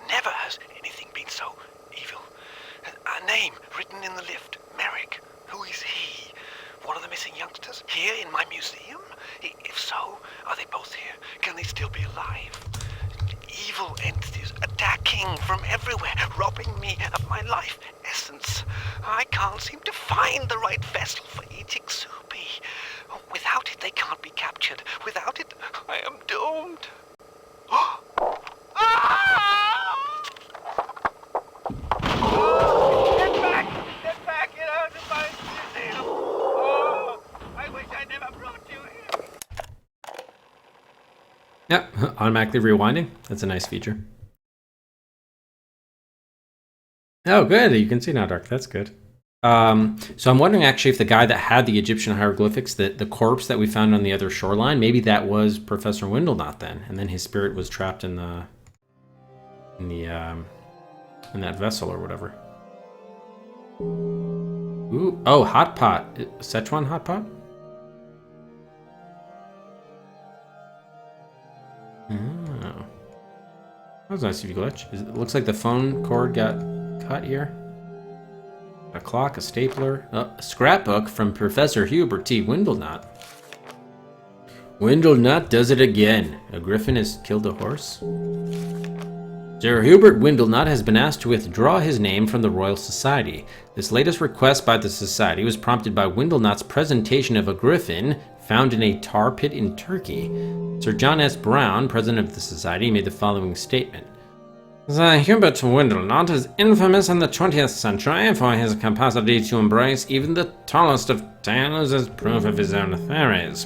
Never has anything been so evil. A name written in the lift. Merrick. Who is he? One of the missing youngsters? Here in my museum? If so, are they both here? Can they still be alive? Evil entities attacking from everywhere, robbing me of my life essence. I can't seem to find the right vessel for each Ixupi. Without it, they can't be captured. Without it, I am doomed. Get back! Get back! Get out of my museum! Oh, I wish I never brought you here. Yep, automatically rewinding. That's a nice feature. Oh, good. You can see now, Dark. That's good. So I'm wondering actually if the guy that had the Egyptian hieroglyphics, the corpse that we found on the other shoreline, maybe that was Professor Windlenot then, and then his spirit was trapped in that vessel or whatever. Ooh, oh, hot pot. Szechuan hot pot? Oh. That was nice of you, Glitch. It looks like the phone cord got cut here. A clock, a stapler, a scrapbook from Professor Hubert T. Windlenot. Windlenot does it again. A griffin has killed a horse. Sir Hubert Windlenot has been asked to withdraw his name from the Royal Society. This latest request by the Society was prompted by Windlenot's presentation of a griffin found in a tar pit in Turkey. Sir John S. Brown, president of the Society, made the following statement. Sir Hubert Windlenot is infamous in the 20th century for his capacity to embrace even the tallest of tales as proof of his own theories.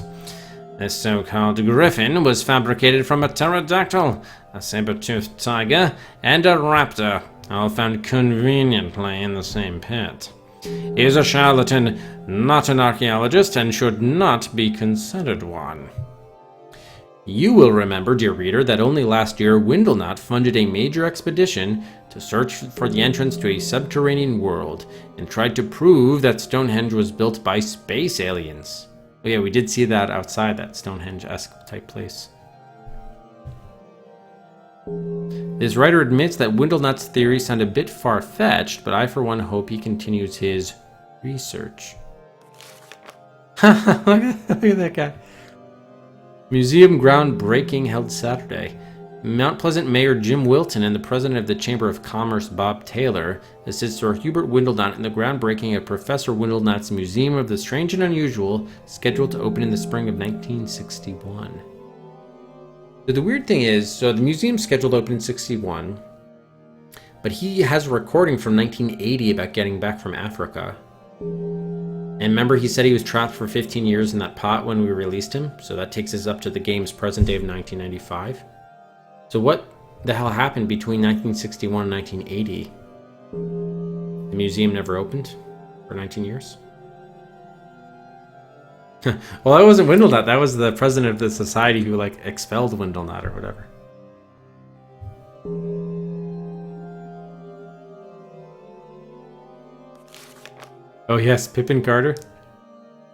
This so-called griffin was fabricated from a pterodactyl, a saber-toothed tiger, and a raptor, all found conveniently in the same pit. He is a charlatan, not an archaeologist, and should not be considered one. You will remember, dear reader, that only last year Windlenot funded a major expedition to search for the entrance to a subterranean world and tried to prove that Stonehenge was built by space aliens. Oh yeah, we did see that outside that Stonehenge-esque type place. This writer admits that Windlenot's theories sound a bit far-fetched, but I for one hope he continues his research. Look at that guy. Museum groundbreaking held Saturday. Mount Pleasant Mayor Jim Wilton and the president of the Chamber of Commerce, Bob Taylor, assist Sir Hubert Windlenot in the groundbreaking of Professor Windlenot's Museum of the Strange and Unusual, scheduled to open in the spring of 1961. So the weird thing is, so the museum's scheduled to open in 61, but he has a recording from 1980 about getting back from Africa. And remember, he said he was trapped for 15 years in that pot when we released him, so that takes us up to the game's present day of 1995. So what the hell happened between 1961 and 1980? The museum never opened for 19 years? Well, that wasn't Windlenot. That was the president of the society who, like, expelled Windlenot or whatever. Oh, yes, Pippin Carter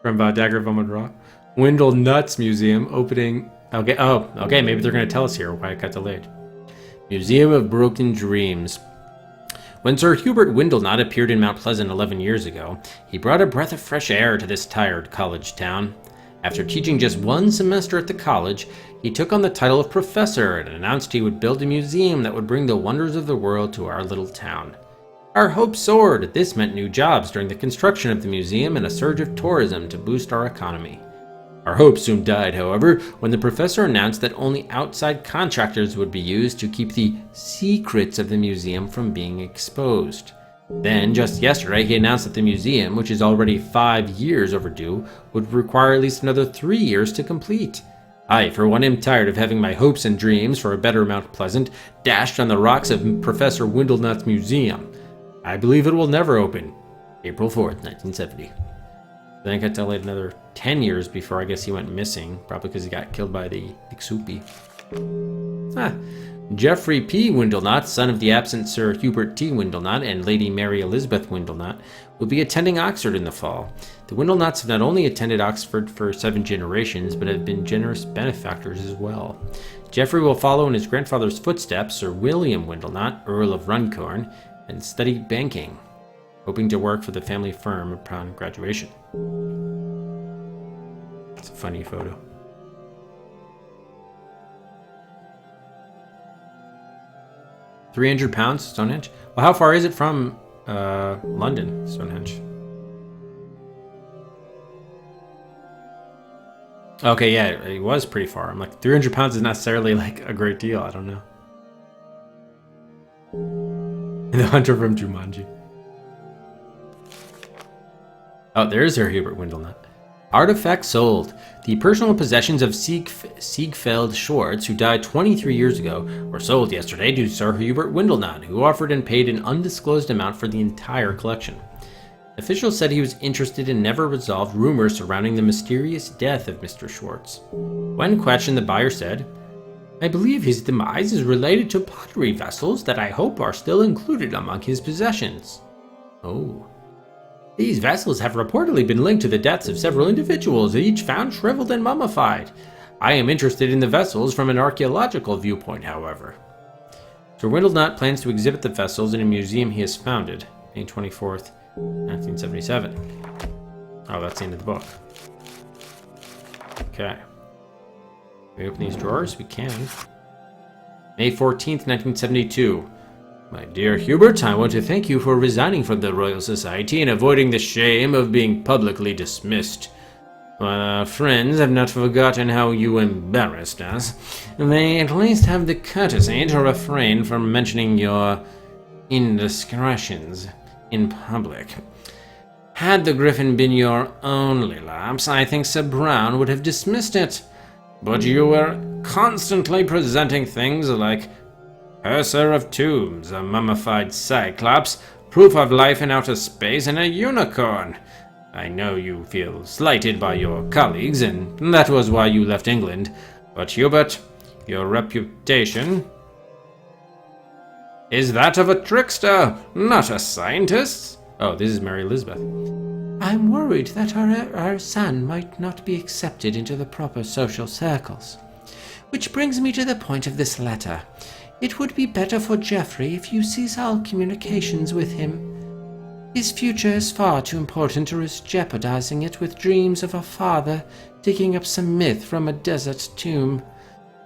from Dagger of Amon-Ra. Windlenot's Museum opening... Okay, maybe they're going to tell us here why it got delayed. Museum of Broken Dreams. When Sir Hubert Windlenot appeared in Mount Pleasant 11 years ago, he brought a breath of fresh air to this tired college town. After teaching just one semester at the college, he took on the title of professor and announced he would build a museum that would bring the wonders of the world to our little town. Our hopes soared. This meant new jobs during the construction of the museum and a surge of tourism to boost our economy. Our hopes soon died, however, when the professor announced that only outside contractors would be used to keep the secrets of the museum from being exposed. Then, just yesterday, he announced that the museum, which is already 5 years overdue, would require at least another 3 years to complete. I, for one, am tired of having my hopes and dreams for a better Mount Pleasant dashed on the rocks of Professor Windlenot's museum. I believe it will never open. April 4th, 1970. Then it got delayed another 10 years before I guess he went missing, probably because he got killed by the Ixupi. Geoffrey P. Windlenot, son of the absent Sir Hubert T. Windlenot and Lady Mary Elizabeth Windlenot, will be attending Oxford in the fall. The Windlenots have not only attended Oxford for 7 generations, but have been generous benefactors as well. Geoffrey will follow in his grandfather's footsteps, Sir William Windlenot, Earl of Runcorn, and study banking, hoping to work for the family firm upon graduation. It's a funny photo. £300, Stonehenge? Well, how far is it from London, Stonehenge? Okay, yeah, it was pretty far. I'm like, £300 is necessarily like a great deal. I don't know. The Hunter from Jumanji. Oh, there's Sir Hubert Windlenot. Artifact sold. The personal possessions of Siegfeld Schwartz, who died 23 years ago, were sold yesterday to Sir Hubert Windlenot, who offered and paid an undisclosed amount for the entire collection. Officials said he was interested in never-resolved rumors surrounding the mysterious death of Mr. Schwartz. When questioned, the buyer said, "I believe his demise is related to pottery vessels that I hope are still included among his possessions." Oh. These vessels have reportedly been linked to the deaths of several individuals, each found shriveled and mummified. I am interested in the vessels from an archaeological viewpoint, however. Sir Windlenot plans to exhibit the vessels in a museum he has founded, May 24th, 1977. Oh, that's the end of the book. Okay. Can we open these drawers? We can. May 14th, 1972. My dear Hubert, I want to thank you for resigning from the Royal Society and avoiding the shame of being publicly dismissed. While our friends have not forgotten how you embarrassed us, they at least have the courtesy to refrain from mentioning your indiscretions in public. Had the Griffin been your only lapse, I think Sir Brown would have dismissed it. But you were constantly presenting things like Purser of Tombs, a mummified Cyclops, proof of life in outer space, and a unicorn. I know you feel slighted by your colleagues, and that was why you left England. But Hubert, your reputation is that of a trickster, not a scientist. Oh, this is Mary Elizabeth. I'm worried that our son might not be accepted into the proper social circles. Which brings me to the point of this letter. It would be better for Geoffrey if you cease all communications with him. His future is far too important to risk jeopardizing it with dreams of a father digging up some myth from a desert tomb.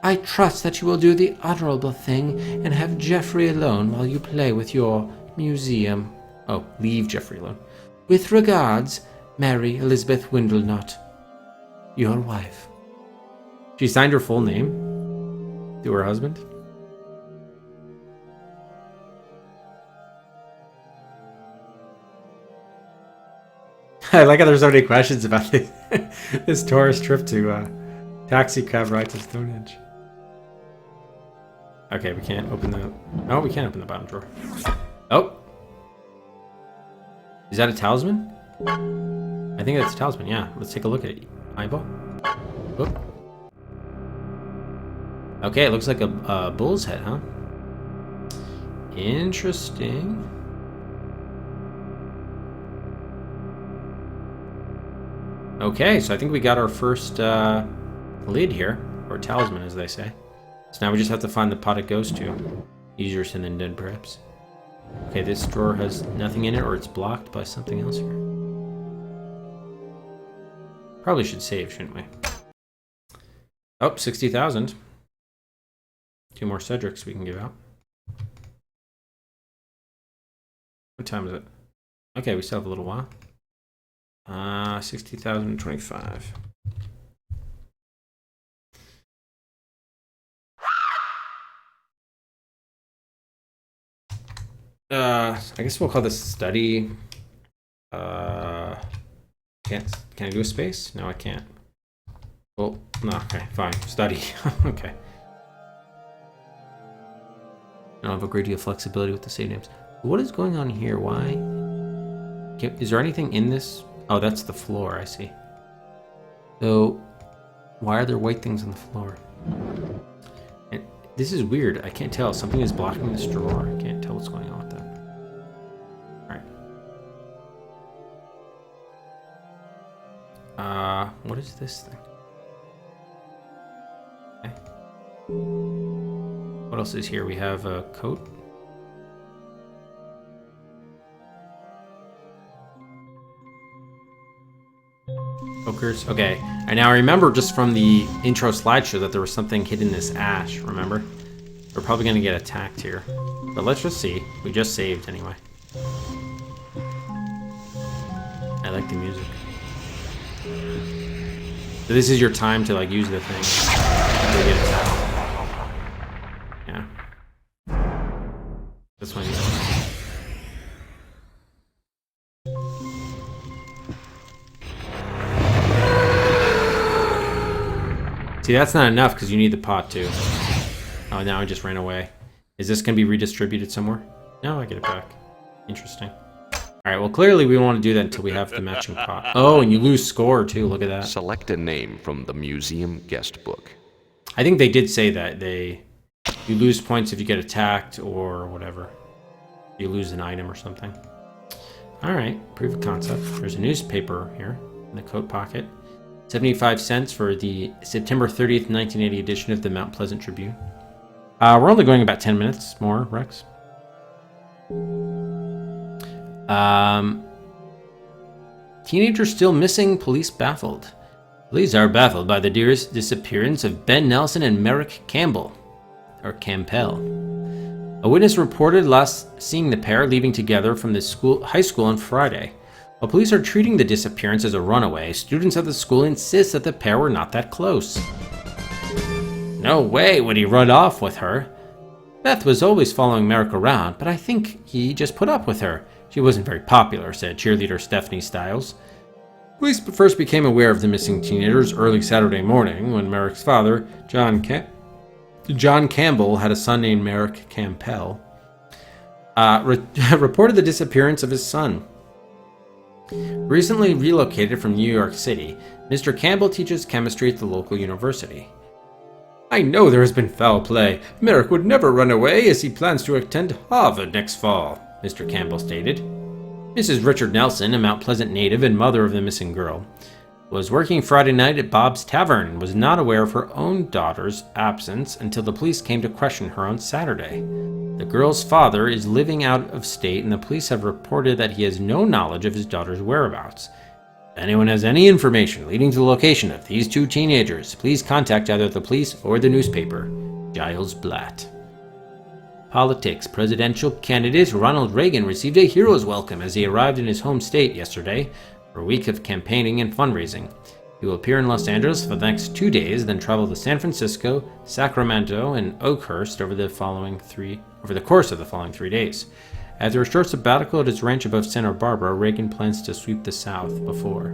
I trust that you will do the honorable thing and have Jeffrey alone while you play with your museum. Oh, leave Jeffrey alone. With regards, Mary Elizabeth Windlenut, your wife. She signed her full name to her husband. I like how there's so many questions about this tourist trip to taxi cab ride to Stonehenge. Okay, we can't open the... Oh, we can't open the bottom drawer. Oh! Is that a talisman? I think that's a talisman, yeah. Let's take a look at it. Eyeball? Whoop. Okay, it looks like a bull's head, huh? Interesting. Okay, so I think we got our first lid here, or talisman as they say. So now we just have to find the pot it goes to. Easier said than done, perhaps. Okay, this drawer has nothing in it, or it's blocked by something else here. Probably should save, shouldn't we? Oh, 60,000. 2 more Cedrics we can give out. What time is it? Okay, we still have a little while. 60,025. I guess we'll call this study. Can I do a space? No, I can't. Well, no, okay, fine. Study. Okay. I don't have a great deal of flexibility with the save names. What is going on here? Why? Is there anything in this? Oh, that's the floor, I see. So, why are there white things on the floor? And this is weird. I can't tell. Something is blocking this drawer. I can't tell what's going on with that. Alright. What is this thing? Okay. What else is here? We have a coat. Pokers. Okay. And now I remember just from the intro slideshow that there was something hidden in this ash, remember? We're probably going to get attacked here. But let's just see. We just saved anyway. I like the music. So this is your time to like use the thing. To get attacked. Yeah. This one. See, that's not enough because you need the pot too. Oh, now I just ran away. Is this going to be redistributed somewhere? No, I get it back. Interesting. All right, well, clearly we want to do that until we have the matching pot. Oh, and you lose score too. Look at that. Select a name from the museum guest book. I think they did say that. You lose points if you get attacked or whatever. You lose an item or something. All right, proof of concept. There's a newspaper here in the coat pocket. 75 cents for the September 30th, 1980 edition of the Mount Pleasant Tribune. We're only going about 10 minutes more, Rex. Teenager still missing, police baffled. Police are baffled by the disappearance of Ben Nelson and Merrick Campbell, or Campbell. A witness reported last seeing the pair leaving together from the high school on Friday. While police are treating the disappearance as a runaway, students at the school insist that the pair were not that close. No way would he run off with her. Beth was always following Merrick around, but I think he just put up with her. She wasn't very popular, said cheerleader Stephanie Stiles. Police first became aware of the missing teenagers early Saturday morning when Merrick's father, John Campbell, had a son named Merrick Campbell, reported the disappearance of his son. Recently relocated from New York City, Mr. Campbell teaches chemistry at the local university. I know there has been foul play. Merrick would never run away as he plans to attend Harvard next fall, Mr. Campbell stated. Mrs. Richard Nelson, a Mount Pleasant native and mother of the missing girl, was working Friday night at Bob's Tavern and was not aware of her own daughter's absence until the police came to question her on Saturday. The girl's father is living out of state, and the police have reported that he has no knowledge of his daughter's whereabouts. If anyone has any information leading to the location of these two teenagers, please contact either the police or the newspaper. Giles Blatt. Politics. Presidential candidate Ronald Reagan received a hero's welcome as he arrived in his home state yesterday for a week of campaigning and fundraising. He will appear in Los Angeles for the next 2 days, then travel to San Francisco, Sacramento, and Oakhurst over the course of the following 3 days. After a short sabbatical at his ranch above Santa Barbara, Reagan plans to sweep the South before.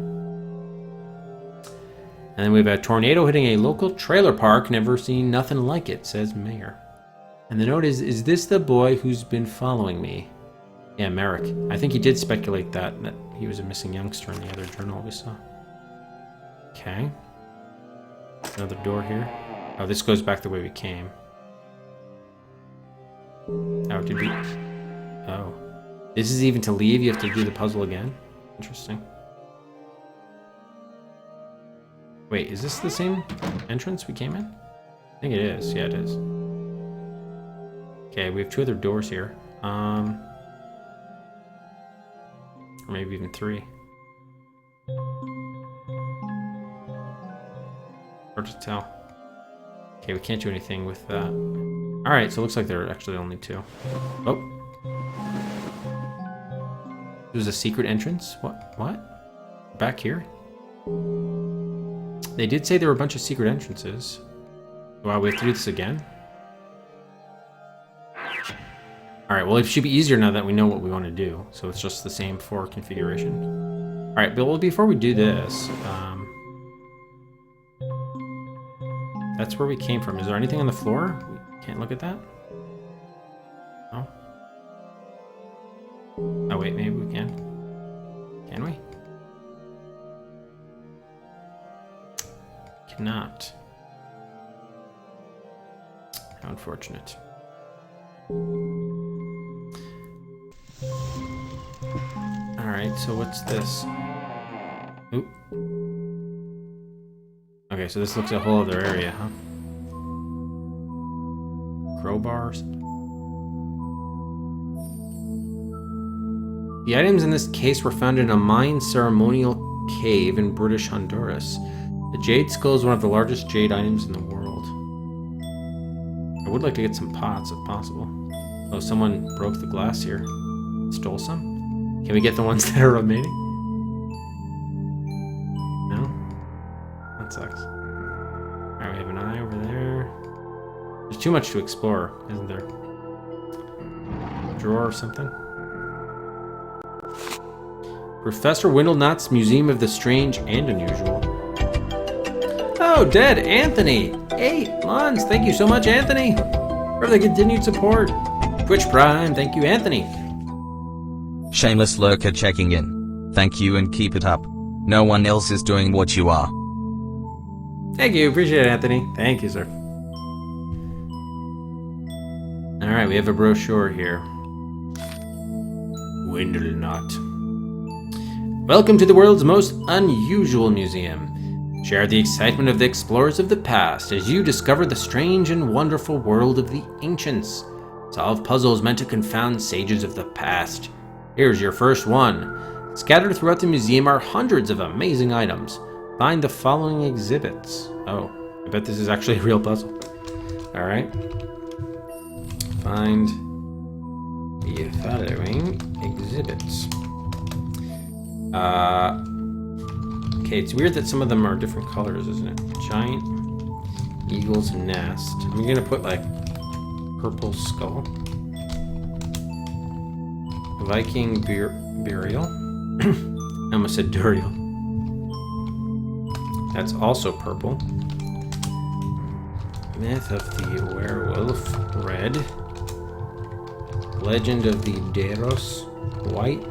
And then we have a tornado hitting a local trailer park. Never seen nothing like it, says mayor. And the note is this the boy who's been following me? Yeah, Merrick. I think he did speculate that he was a missing youngster in the other journal we saw. Okay. Another door here. Oh, this goes back the way we came. Oh, did we... Oh. This is even to leave? You have to do the puzzle again? Interesting. Wait, is this the same entrance we came in? I think it is. Yeah, it is. Okay, we have 2 other doors here. Or maybe even 3. Hard to tell. Okay, we can't do anything with that. Alright, so it looks like there are actually only 2. Oh. There's a secret entrance? What? Back here? They did say there were a bunch of secret entrances. Wow, we have to do this again? Alright, well it should be easier now that we know what we want to do. So it's just the same 4 configuration. Alright, but before we do this, that's where we came from. Is there anything on the floor? We can't look at that? No? Oh wait, maybe we can. Can we? Cannot. How unfortunate. Alright, so what's this? Oop. Okay, so this looks a whole other area, huh? Crowbars. The items in this case were found in a Mayan ceremonial cave in British Honduras. The jade skull is one of the largest jade items in the world. I would like to get some pots if possible. Oh, someone broke the glass here. Stole some? Can we get the ones that are remaining? No? That sucks. Alright, we have an eye over there. There's too much to explore, isn't there? A drawer or something? Professor Windlenot's Museum of the Strange and Unusual. Oh, Dead Anthony! 8 months! Thank you so much, Anthony! For the continued support. Twitch Prime, thank you, Anthony. Shameless lurker checking in. Thank you and keep it up. No one else is doing what you are. Thank you, appreciate it, Anthony. Thank you, sir. Alright, we have a brochure here. Windlenot. Welcome to the world's most unusual museum. Share the excitement of the explorers of the past as you discover the strange and wonderful world of the ancients. Solve puzzles meant to confound sages of the past. Here's your first one. Scattered throughout the museum are hundreds of amazing items. Find the following exhibits. Oh, I bet this is actually a real puzzle. Alright. Find the following exhibits. Okay, it's weird that some of them are different colors, isn't it? Giant eagle's nest. I'm gonna put like purple skull. Viking burial. I almost said duriel. That's also purple. Myth of the werewolf, red. Legend of the Deros, white.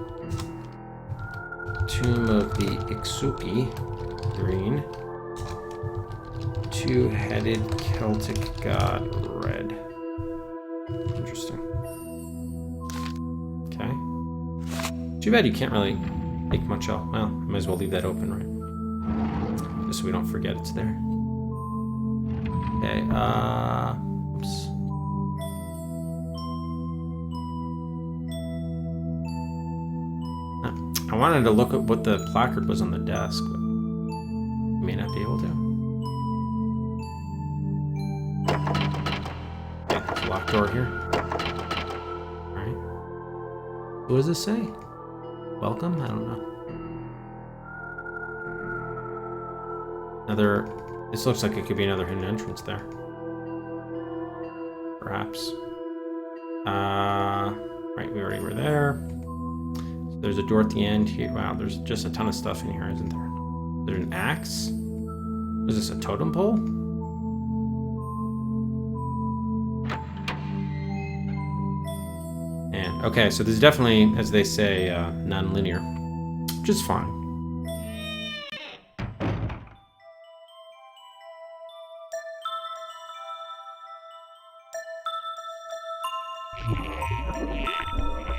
Tomb of the Ixupi, green. Two-headed Celtic god, red. Interesting. Okay. Too bad you can't really make much out. Well, might as well leave that open, right? just so we don't forget it's there. Okay, oops. I wanted to look at what the placard was on the desk, but I may not be able to. Okay, there's a locked door here. Alright. What does this say? Welcome? I don't know. Another... This looks like it could be another hidden entrance there. Perhaps. Right, we already were there. So there's a door at the end here. Wow, there's just a ton of stuff in here, isn't there? There's an axe? Is this a totem pole? And, okay, so there's definitely, as they say, non-linear, which is fine.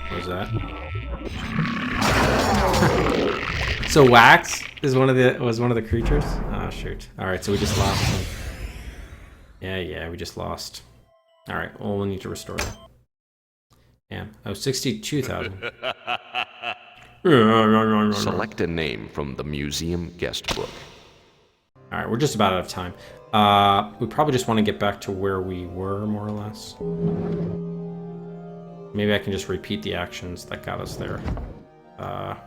What was that? So Wax is one of the creatures? Oh shoot. Alright, so we just lost him. Yeah, we just lost. Alright, well we'll need to restore that. Damn. Oh, 62,000. Select a name from the museum guest book. Alright, we're just about out of time. We probably just want to get back to where we were, more or less. Maybe I can just repeat the actions that got us there. I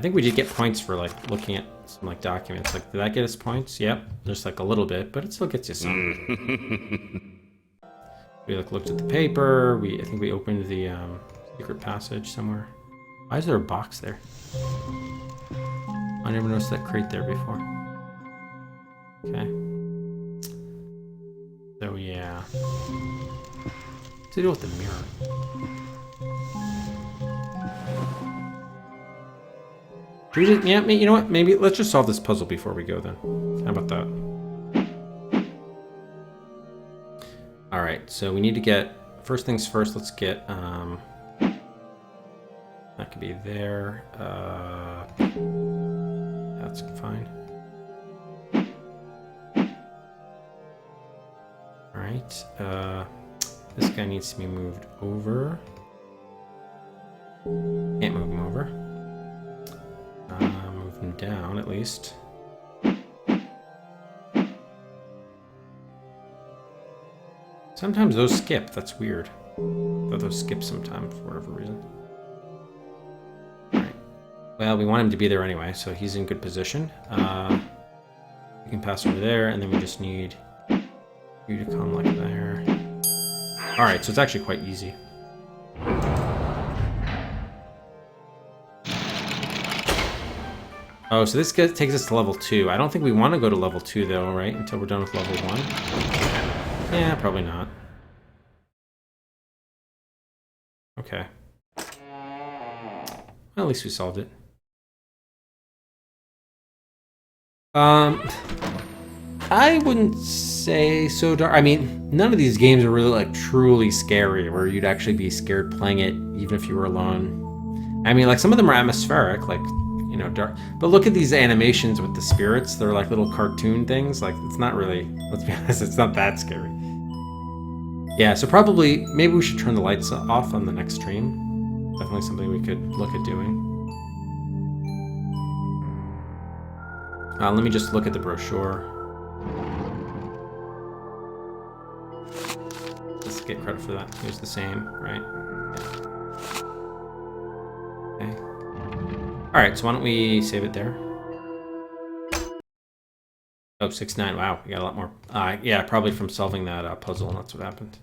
think we did get points for like looking at some like documents. Like, did that get us points? Yep, just like a little bit, but it still gets you some. We like looked at the paper. I think we opened the secret passage somewhere. Why is there a box there? I never noticed that crate there before. Okay. So yeah. What's to do with the mirror? Should we just, yeah, you know what? Maybe let's just solve this puzzle before we go then. How about that? All right, so we need to get, first things first, let's get, that could be there. That's fine. All right, this guy needs to be moved over. Can't move him over. Move him down at least. Sometimes those skip, that's weird. Though those skip sometimes for whatever reason. Alright. Well, we want him to be there anyway, so he's in good position. We can pass over there, and then we just need you to come like there. Alright, so it's actually quite easy. Oh, so this takes us to level 2. I don't think we want to go to level 2 though, right? Until we're done with level 1. Yeah, probably not. Okay. Well, at least we solved it. I wouldn't say so dark. I mean, none of these games are really like truly scary, where you'd actually be scared playing it, even if you were alone. I mean, like some of them are atmospheric, like, you know, dark. But look at these animations with the spirits. They're like little cartoon things. Like, it's not really, let's be honest, it's not that scary. Yeah, so probably, maybe we should turn the lights off on the next stream. Definitely something we could look at doing. Let me just look at the brochure. Let's get credit for that. It was the same, right? Yeah. Okay. Alright, so why don't we save it there? Oh, 6-9. Wow, we got a lot more. Yeah, probably from solving that puzzle, and that's what happened.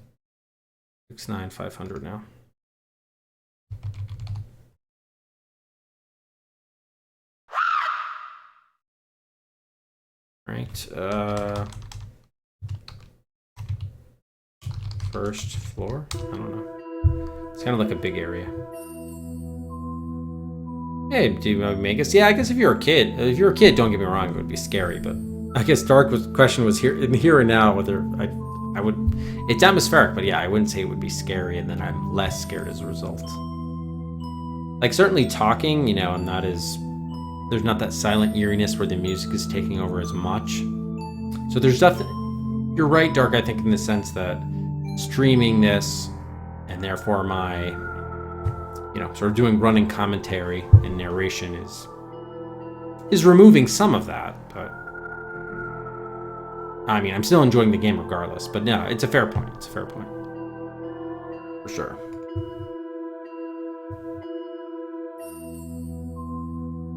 6-9, 500 now. Right. First floor? I don't know. It's kind of like a big area. Hey, do you make us? Yeah, I guess if you're a kid, don't get me wrong, it would be scary, but I guess Dark's question was here and now whether I would. It's atmospheric, but yeah, I wouldn't say it would be scary, and then I'm less scared as a result. Like certainly talking, you know, I'm not as There's not that silent eeriness where the music is taking over as much. So there's definitely... You're right, Dark, I think, in the sense that streaming this, and therefore my, sort of doing running commentary and narration is removing some of that, but I mean, I'm still enjoying the game regardless, but no, it's a fair point. It's a fair point. For sure.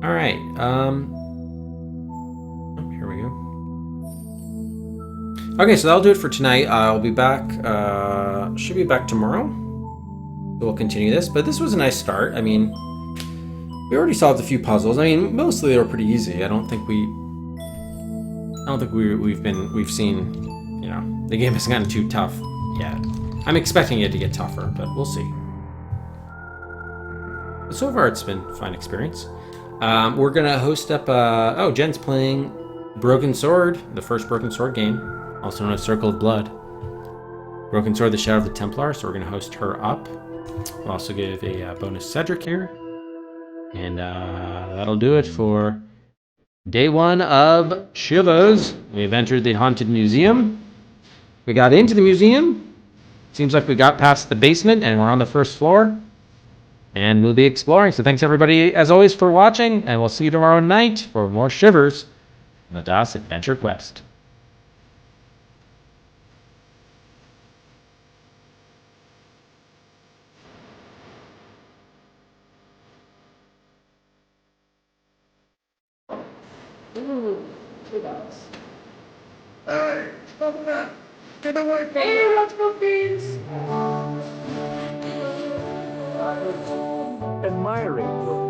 All right. Here we go. Okay, so that'll do it for tonight. I'll be back. Should be back tomorrow. We'll continue this, but this was a nice start. I mean, we already solved a few puzzles. I mean, mostly they were pretty easy. I don't think we've seen, the game hasn't gotten too tough yet. I'm expecting it to get tougher, but we'll see. But so far, it's been a fun experience. We're gonna host up. Jen's playing Broken Sword, the first Broken Sword game, also known as Circle of Blood. Broken Sword: The Shadow of the Templar. So we're gonna host her up. We'll also give a bonus Cedric here, and that'll do it for day one of Shivers. We've entered the haunted museum. We got into the museum. Seems like we got past the basement and we're on the first floor. And we'll be exploring. So thanks everybody, as always, for watching. And we'll see you tomorrow night for more Shivers on the DOS Adventure Quest. Hey, stop that! Get away from me! Hey, let's go, please! Admiring